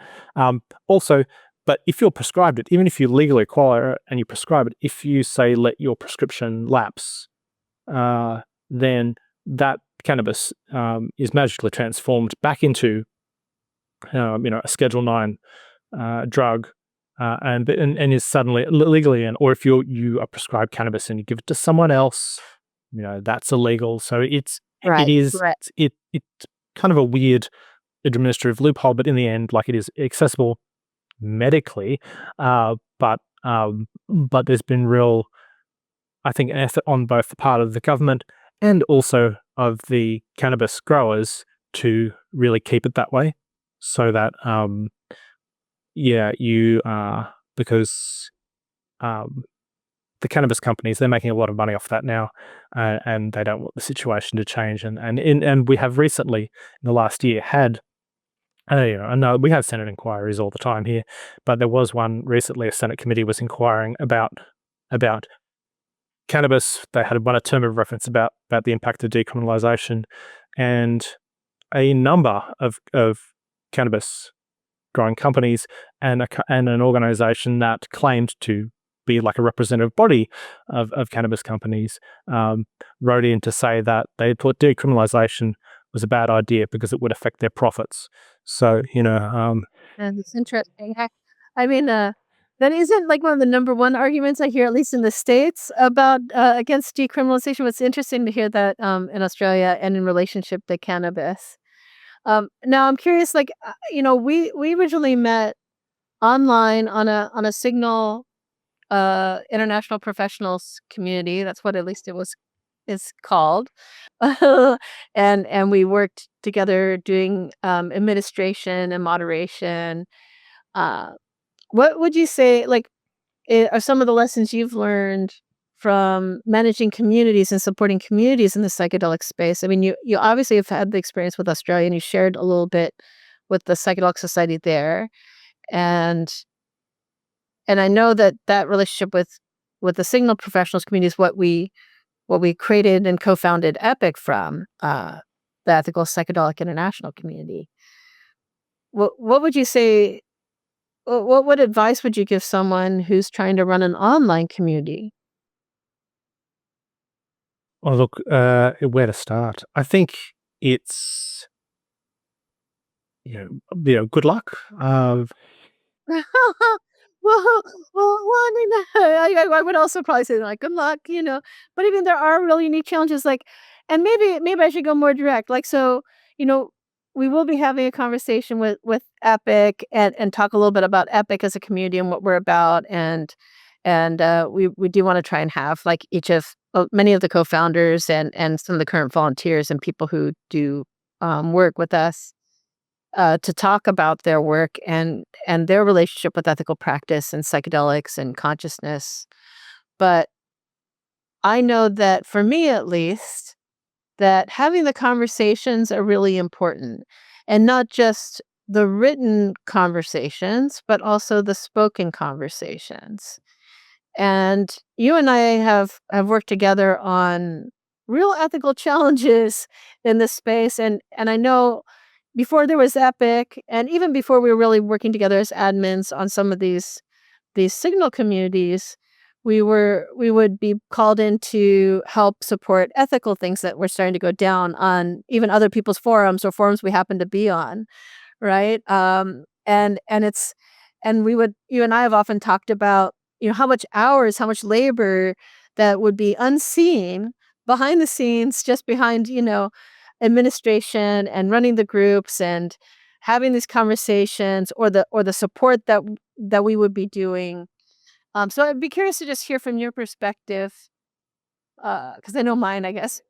Also, but if you're prescribed it, even if you legally acquire it and you prescribe it, if you say let your prescription lapse, then that cannabis is magically transformed back into a Schedule 9 drug, and is suddenly legally in. Or if you are prescribed cannabis and you give it to someone else, that's illegal. So it's kind of a weird administrative loophole, but in the end, like, it is accessible medically, but there's been real, I think, effort on both the part of the government and also of the cannabis growers to really keep it that way, so that because the cannabis companies, they're making a lot of money off that now, and they don't want the situation to change. And we have recently, in the last year, had I know we have Senate inquiries all the time here, but there was one recently. A Senate committee was inquiring about cannabis. They had a term of reference about the impact of decriminalisation, and a number of cannabis growing companies and an organisation that claimed to be like a representative body of cannabis companies wrote in to say that they thought decriminalisation was a bad idea because it would affect their profits. So, And it's interesting. I mean, that isn't like one of the number one arguments I hear, at least in the States, about against decriminalization. It's interesting to hear that in Australia and in relationship to cannabis. Now I'm curious, like, we originally met online on a Signal international professionals community. That's what at least is called. And we worked together doing administration and moderation. Uh, what would you say, like, are some of the lessons you've learned from managing communities and supporting communities in the psychedelic space? I mean, you obviously have had the experience with Australia, and you shared a little bit with the Psychedelic Society there, and I know that relationship with the Signal professionals community is what we created and co-founded Epic from, the Ethical Psychedelic International community. What would you say? What advice would you give someone who's trying to run an online community? well, look, where to start? I think it's good luck. Well, I mean, I would also probably say, like, good luck, but even there are really unique challenges, like, and maybe I should go more direct, like, so, you know, we will be having a conversation with Epic and talk a little bit about Epic as a community and what we're about, and we do wanna try and have, like, each of many of the co-founders and some of the current volunteers and people who do, work with us to talk about their work and their relationship with ethical practice and psychedelics and consciousness. But I know that for me, at least, that having the conversations are really important, and not just the written conversations, but also the spoken conversations. And you and I have worked together on real ethical challenges in this space, and I know before there was Epic, and even before we were really working together as admins on some of these Signal communities, we would be called in to help support ethical things that were starting to go down on even other people's forums or forums we happen to be on, right? And we would you and I have often talked about, how much hours, how much labor that would be unseen behind the scenes, just behind, administration and running the groups and having these conversations or the support that we would be doing. So I'd be curious to just hear from your perspective, because I know mine, I guess.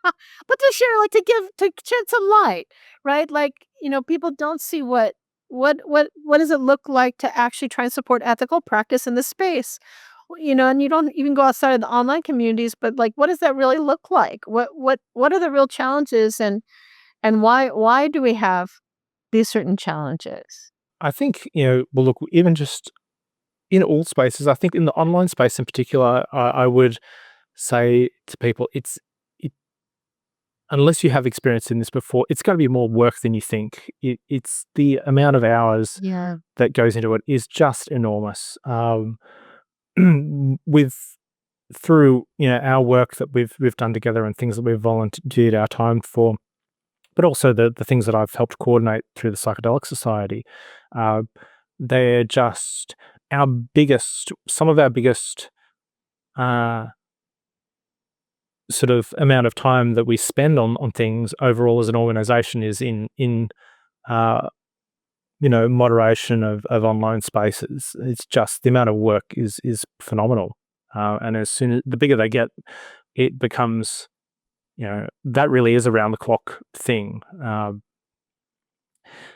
But to share, like, to shed some light, right? Like, people don't see what does it look like to actually try and support ethical practice in this space? And you don't even go outside of the online communities, but, like, what does that really look like? What are the real challenges, and why do we have these certain challenges? I think, well, look, even just in all spaces, I think in the online space in particular, I would say to people, it, unless you have experience in this before, it's going to be more work than you think. It's the amount of hours Yeah. that goes into it is just enormous. With through our work that we've done together and things that we've volunteered our time for, but also the things that I've helped coordinate through the Psychedelic Society, uh, they're just some of our biggest uh, sort of amount of time that we spend on things overall as an organization is in uh, moderation of online spaces. It's just the amount of work is phenomenal, and as soon as the bigger they get, it becomes that really is a round the clock thing.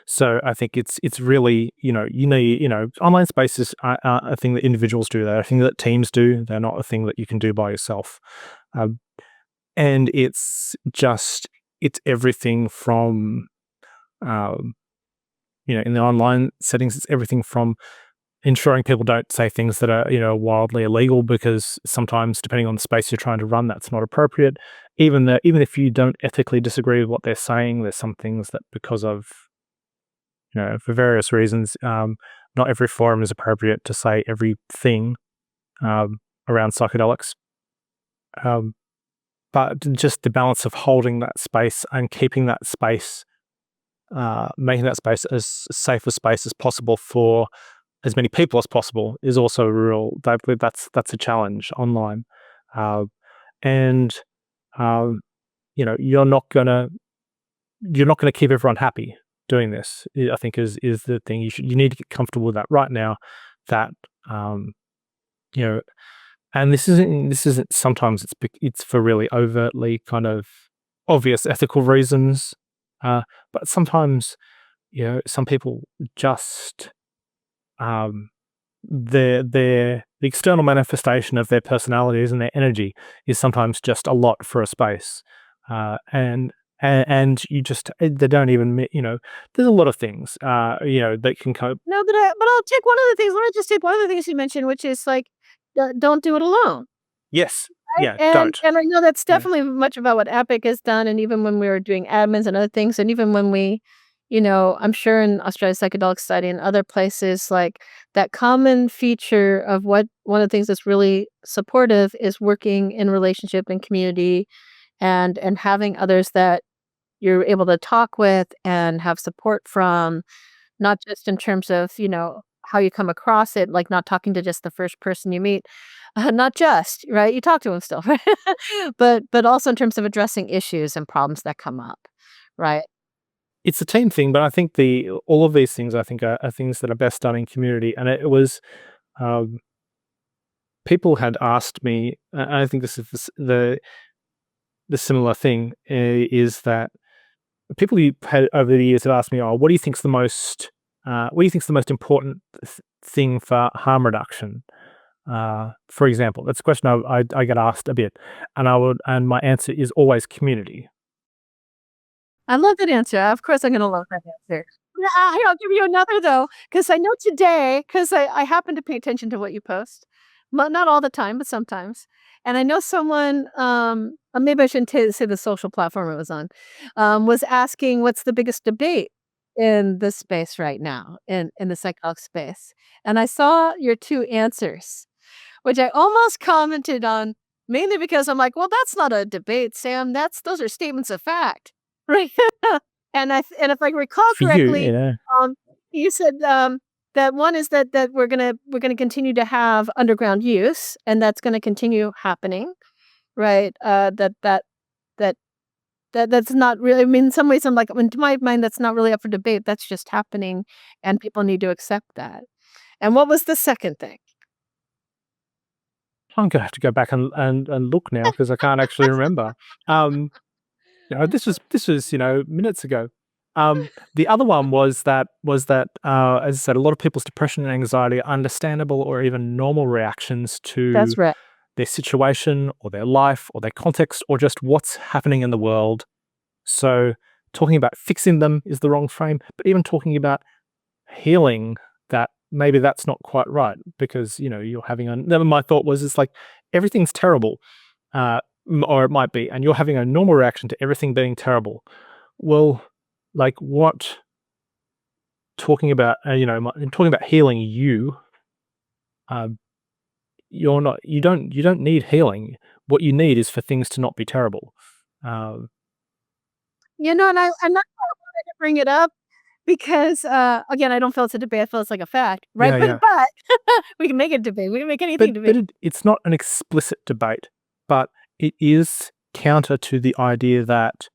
So I think it's really, you need, online spaces are a thing that individuals do. They're a thing that teams do. They're not a thing that you can do by yourself. And it's everything from, in the online settings, it's everything from ensuring people don't say things that are, wildly illegal, because sometimes, depending on the space you're trying to run, that's not appropriate. Even if you don't ethically disagree with what they're saying, there's some things that, because of, for various reasons, not every forum is appropriate to say everything around psychedelics. But just the balance of holding that space and keeping that space, making that space as safe a space as possible for as many people as possible, is also that's a challenge online. And you're not gonna keep everyone happy doing this, I think, is the thing. You need to get comfortable with that right now, that and this isn't sometimes it's for really overtly kind of obvious ethical reasons, but sometimes, some people just, the external manifestation of their personalities and their energy is sometimes just a lot for a space, and you just, they don't even, there's a lot of things that can cope. No, but I'll take one of the things. Let me just take one of the things you mentioned, which is like, don't do it alone. Yes. Right? Yeah, And don't. I know that's Yeah. definitely much about what Epic has done, and even when we were doing admins and other things, and even when we, I'm sure in Australian Psychedelic Society and other places, like that common feature of one of the things that's really supportive is working in relationship and community, and having others that you're able to talk with and have support from, not just in terms of, how you come across it, like not talking to just the first person you meet, not just, right? You talk to them still, right? But also in terms of addressing issues and problems that come up, right? It's a team thing, but I think all of these things, I think, are things that are best done in community. And it was, people had asked me, and I think this is the similar thing, is that people you had over the years have asked me, "Oh, what do you think's the most important thing for harm reduction?" For example, that's a question I get asked a bit, and my answer is always community. I love that answer. Of course, I'm going to love that answer. Yeah, here, I'll give you another though, because I know today, because I happen to pay attention to what you post, not all the time, but sometimes. And I know someone, maybe I shouldn't say the social platform it was on, was asking what's the biggest debate in this space right now, in the psychedelic space. And I saw your two answers, which I almost commented on, mainly because I'm like, well, that's not a debate, Sam. Those are statements of fact, right? And if I recall For you, correctly, um, you said that one is that we're gonna continue to have underground use, and that's gonna continue happening, right? That that's not really. I mean, in some ways, I'm like, in my mind, that's not really up for debate. That's just happening, and people need to accept that. And what was the second thing? I'm gonna have to go back and look now, because I can't actually remember. This was minutes ago. The other one was that as I said, a lot of people's depression and anxiety are understandable or even normal reactions to That's right. their situation or their life or their context or just what's happening in the world. So talking about fixing them is the wrong frame, but even talking about healing, that maybe that's not quite right, because you're having my thought was, it's like everything's terrible, or it might be, and you're having a normal reaction to everything being terrible. Well, like, what talking about talking about healing, uh, you don't need healing. What you need is for things to not be terrible. um, And that's why I wanted to bring it up because, again, I don't feel it's a debate. I feel it's like a fact, right? yeah, yeah. But we can make it debate. We can make anything But debate. it's not an explicit debate, but it is counter to the idea that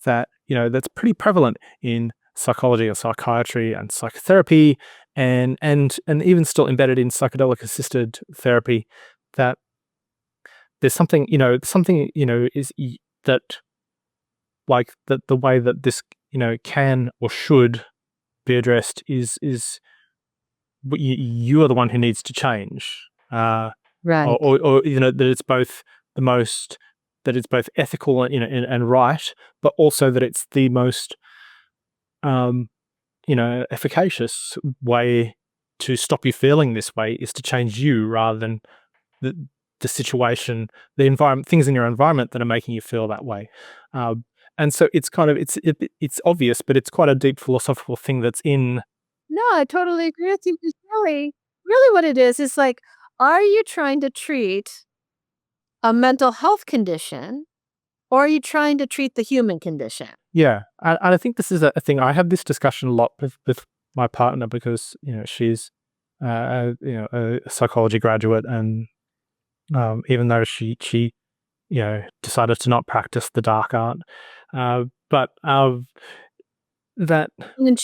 that's pretty prevalent in psychology or psychiatry and psychotherapy, and even still embedded in psychedelic assisted therapy, that there's something is that, like, the way that this can or should be addressed is you are the one who needs to change, Right. or that it's both the most that it's both ethical and right, but also that it's the most efficacious way to stop you feeling this way is to change you rather than the the situation, the environment, things in your environment that are making you feel that way. And so it's kind of it's obvious, but it's quite a deep philosophical thing that's in. No, I totally agree with you, 'cause really what it is like, are you trying to treat a mental health condition, or are you trying to treat the human condition? Yeah, and I think this is a thing. I have this discussion a lot with my partner because she's a psychology graduate, and even though she decided to not practice the dark art, but that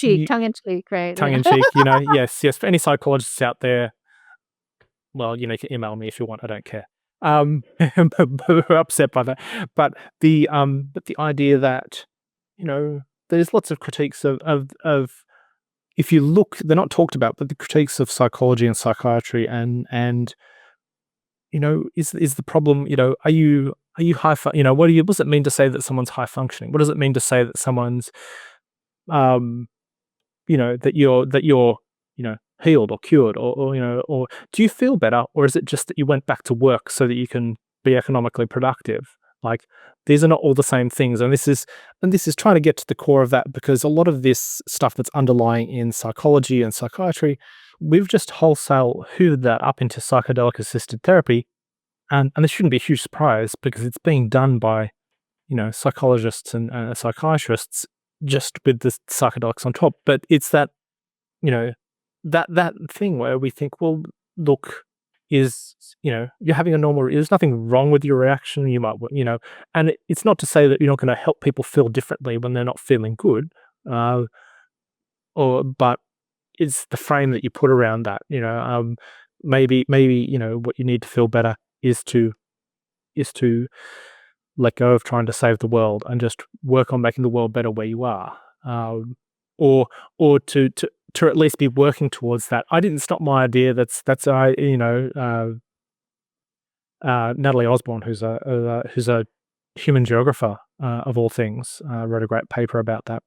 you, Tongue in cheek, right? tongue Yeah. in cheek, yes, for any psychologists out there, well, you can email me if you want. I don't care. But we're upset by that. But the idea that there's lots of critiques of if you look, they're not talked about, but the critiques of psychology and psychiatry and is the problem, are you what does it mean to say that someone's high functioning? What does it mean to say that someone's um that you're healed or cured, or do you feel better, or is it just that you went back to work so that you can be economically productive? Like, these are not all the same things, and this is trying to get to the core of that, because a lot of this stuff that's underlying in psychology and psychiatry, we've just wholesale hoovered that up into psychedelic assisted therapy, and this shouldn't be a huge surprise because it's being done by psychologists and psychiatrists, just with the psychedelics on top. But it's that you know that thing where we think, well, look, you're having a normal. There's nothing wrong with your reaction. You might, and it's not to say that you're not going to help people feel differently when they're not feeling good, uh, but it's the frame that you put around that. Maybe what you need to feel better is to let go of trying to save the world and just work on making the world better where you are, or to at least be working towards that. I didn't stop my idea. That's Natalie Osborne, who's a human geographer of all things, wrote a great paper about that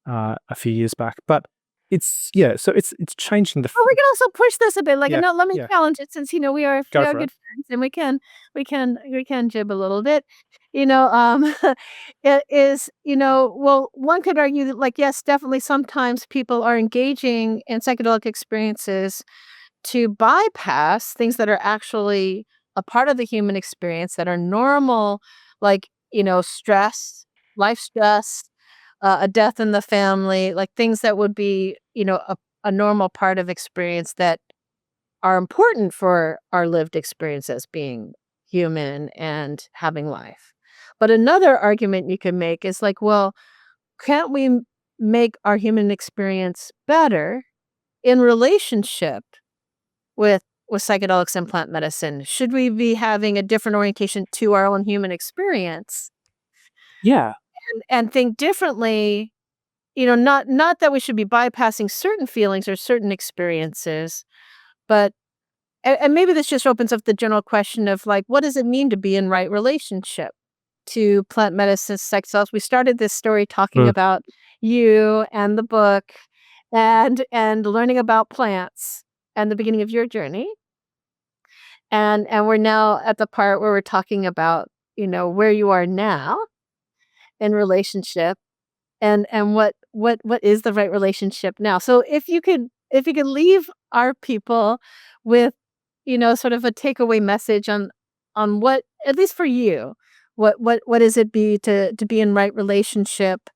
a few years back. But so it's changing the. Well, we can also push this a bit, like, Yeah, no, let me yeah. challenge it, since, we are Go for good it. friends, and we can jib a little bit. It is, well, one could argue that, like, yes, definitely sometimes people are engaging in psychedelic experiences to bypass things that are actually a part of the human experience that are normal, like, stress, life stress, a death in the family, like things that would be, a normal part of experience that are important for our lived experience as being human and having life. But another argument you can make is like, well, can't we make our human experience better in relationship with psychedelics and plant medicine? Should we be having a different orientation to our own human experience Yeah. and think differently? Not that we should be bypassing certain feelings or certain experiences, but and maybe this just opens up the general question of, like, what does it mean to be in right relationship to plant medicine, psychedelics? We started this story talking Mm. about you and the book and learning about plants and the beginning of your journey. And we're now at the part where we're talking about, where you are now in relationship. And what is the right relationship now? So if you could leave our people with, sort of a takeaway message on what, at least for you, what is it be to be in right relationship,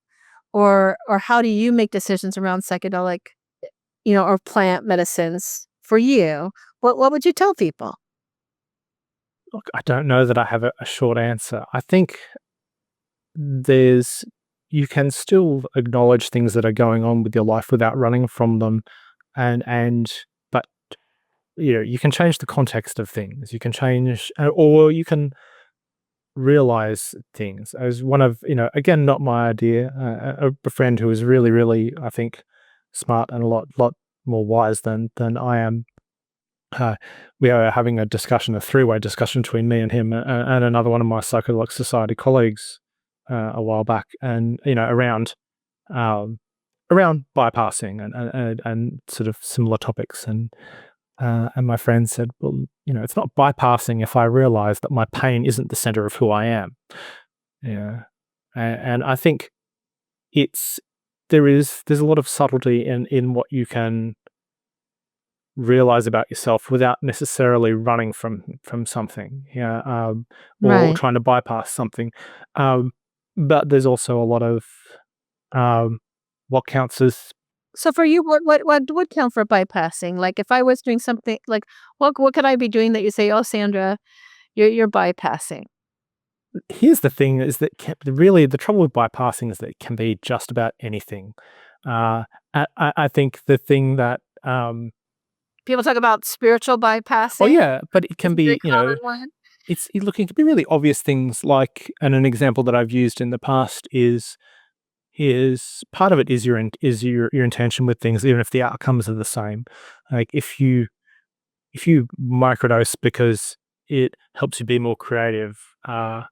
or how do you make decisions around psychedelic, or plant medicines for you? What would you tell people? Look, I don't know that I have a short answer. I think there's you can still acknowledge things that are going on with your life without running from them, and but you can change the context of things. You can change, or you can realize things. As one of, again, not my idea, a friend who is really, really, I think, smart and a lot more wise than I am. We are having a discussion, a three-way discussion between me and him and another one of my Psychedelic Society colleagues a while back, and um, around bypassing and sort of similar topics. And my friend said, well, it's not bypassing if I realize that my pain isn't the center of who I am. Yeah. And I think there's a lot of subtlety in what you can realize about yourself without necessarily running from something, or Right. trying to bypass something. But there's also a lot of what counts as. So for you, what would count for bypassing? Like if I was doing something, like what could I be doing that you say, oh, Sandra, you're bypassing? Here's the thing: is that really the trouble with bypassing is that it can be just about anything. I think the thing that People talk about spiritual bypassing. oh yeah, but it can It's a very be, common one. it's looking to be really obvious things like, and an example that I've used in the past is part of it is your intention with things, even if the outcomes are the same. Like if you microdose because it helps you be more creative, or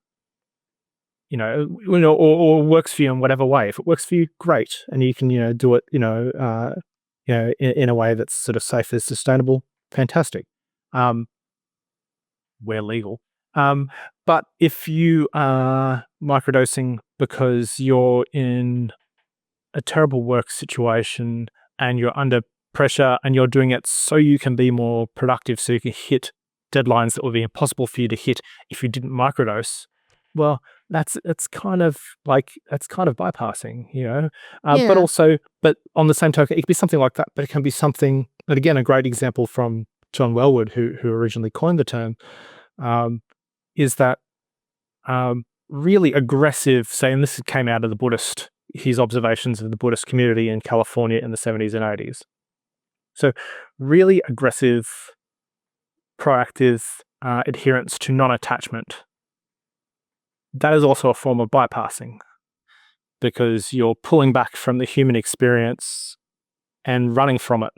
works for you in whatever way. If it works for you, great, and you can do it, in a way that's sort of safe and sustainable. Fantastic. We're legal. But if you are microdosing because you're in a terrible work situation and you're under pressure and you're doing it so you can be more productive, so you can hit deadlines that would be impossible for you to hit if you didn't microdose, well, that's kind of bypassing, Yeah. but on the same token, it could be something like that, but it can be something, and again, a great example from John Wellwood, who originally coined the term, is that really aggressive, say, and this came out of his observations of the Buddhist community in California in the 70s and 80s. So really aggressive, proactive adherence to non-attachment. That is also a form of bypassing, because you're pulling back from the human experience and running from it.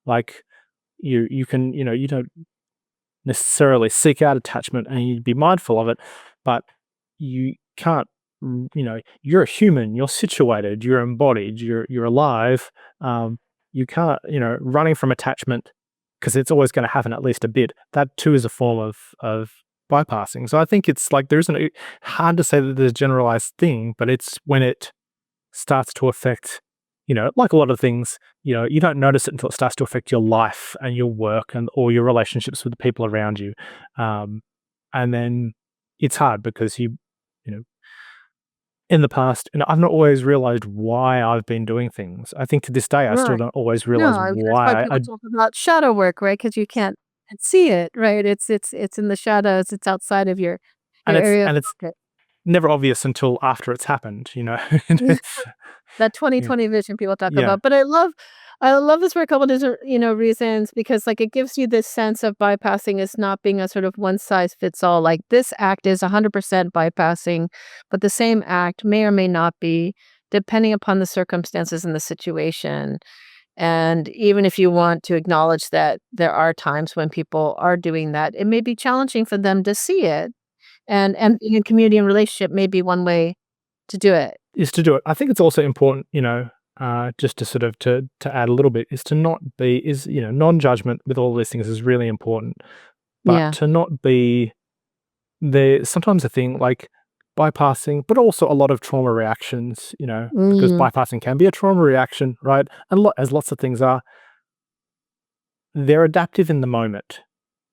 Like you can, you don't necessarily seek out attachment and you'd be mindful of it, but you can't, you're a human, you're situated, you're embodied, you're alive. You can't, running from attachment, because it's always going to happen at least a bit. That too is a form of bypassing. So I think it's like, hard to say that there's a generalized thing, but it's when it starts to affect, like a lot of things, you don't notice it until it starts to affect your life and your work and all your relationships with the people around you. And then it's hard because in the past, and I've not always realized why I've been doing things. I think to this day, I still Right. don't always No, realize that's why why people talk about shadow work, right? Because you can't see it, right? It's in the shadows. It's outside of your area of and it's focus. never obvious until after it's happened, That Yeah. 20/20 vision people talk Yeah. about. But I love this for a couple different, reasons, because like it gives you this sense of bypassing as not being a sort of one size fits all. Like this act is 100% bypassing, but the same act may or may not be, depending upon the circumstances and the situation. And even if you want to acknowledge that there are times when people are doing that, it may be challenging for them to see it. And being in community and relationship may be one way to do it. Is to do it. I think it's also important, just to sort of to add a little bit, is to not be non-judgment with all these things is really important, but Yeah. to not be sometimes a thing like bypassing, but also a lot of trauma reactions, because Mm. bypassing can be a trauma reaction, right? And as lots of things are, they're adaptive in the moment,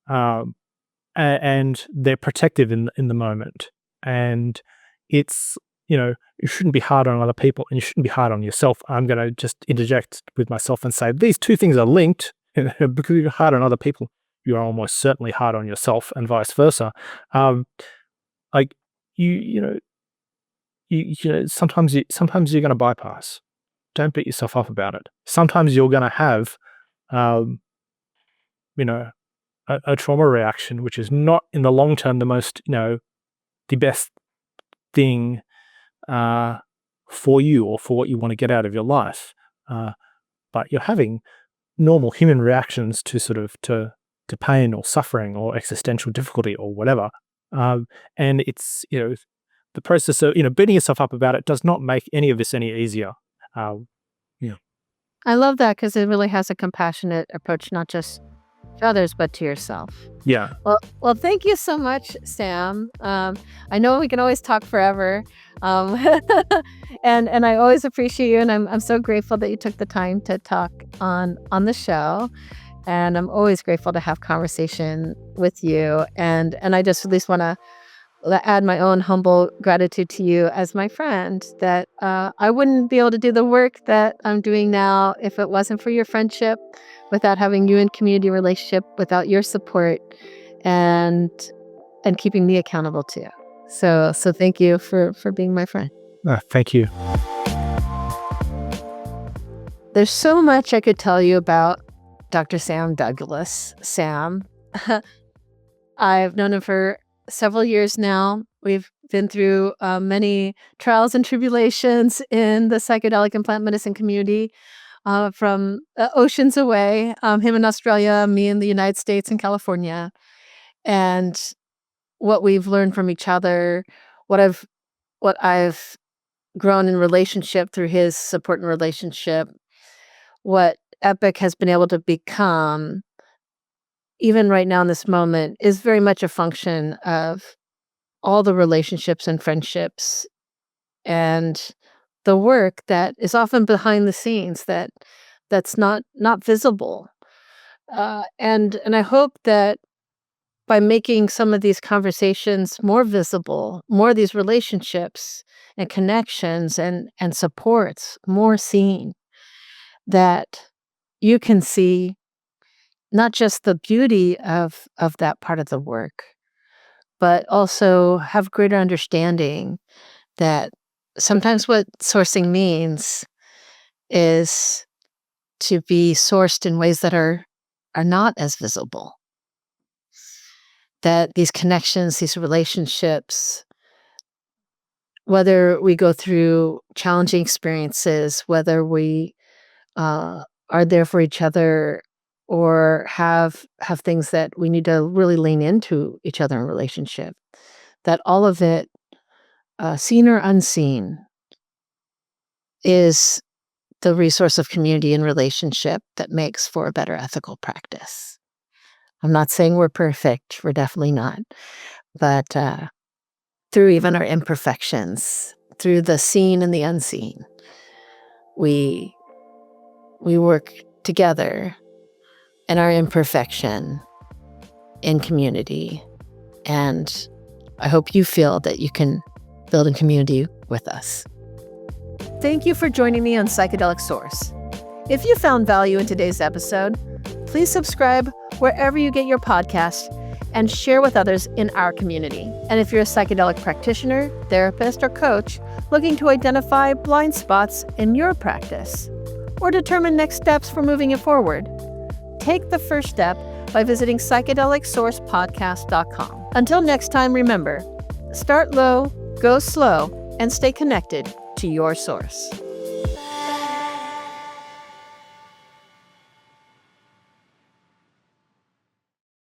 and they're protective in the moment, and it's you shouldn't be hard on other people and you shouldn't be hard on yourself. I'm going to just interject with myself and say these two things are linked. Because you're hard on other people, you are almost certainly hard on yourself, and vice versa. Like sometimes you're going to bypass. Don't beat yourself up about it. Sometimes you're going to have, um, a trauma reaction, which is not in the long term the most, the best thing for you or for what you want to get out of your life. But you're having normal human reactions to sort of to pain or suffering or existential difficulty or whatever. And it's, the process of, beating yourself up about it does not make any of this any easier. I love that because it really has a compassionate approach, not just to others, but to yourself. Yeah. Well, thank you so much, Sam. I know we can always talk forever, and I always appreciate you, and I'm so grateful that you took the time to talk on the show, and I'm always grateful to have conversation with you, and I just at least want to add my own humble gratitude to you as my friend, that I wouldn't be able to do the work that I'm doing now if it wasn't for your friendship, without having you in community relationship, without your support and keeping me accountable too. So thank you for being my friend. Thank you. There's so much I could tell you about Dr. Sam Douglas. Sam, I've known him for several years now. We've been through many trials and tribulations in the psychedelic and plant medicine community, from oceans away, him in Australia, me in the United States and California. And what we've learned from each other, what I've grown in relationship through his support and relationship, what Epic has been able to become, even right now in this moment, is very much a function of all the relationships and friendships and the work that is often behind the scenes that's not visible. And I hope that by making some of these conversations more visible, more of these relationships and connections and supports more seen, that you can see not just the beauty of that part of the work, but also have greater understanding that sometimes what sourcing means is to be sourced in ways that are not as visible. That these connections, these relationships, whether we go through challenging experiences, whether we are there for each other, or have things that we need to really lean into each other in relationship, that all of it, seen or unseen, is the resource of community and relationship that makes for a better ethical practice. I'm not saying we're perfect. We're definitely not. But through even our imperfections, through the seen and the unseen, we work together in our imperfection in community. And I hope you feel that you can build a community with us. Thank you for joining me on Psychedelic Source. If you found value in today's episode, please subscribe wherever you get your podcast and share with others in our community. And if you're a psychedelic practitioner, therapist, or coach looking to identify blind spots in your practice or determine next steps for moving it forward, take the first step by visiting psychedelicsourcepodcast.com. Until next time, remember, start low, go slow, and stay connected to your source.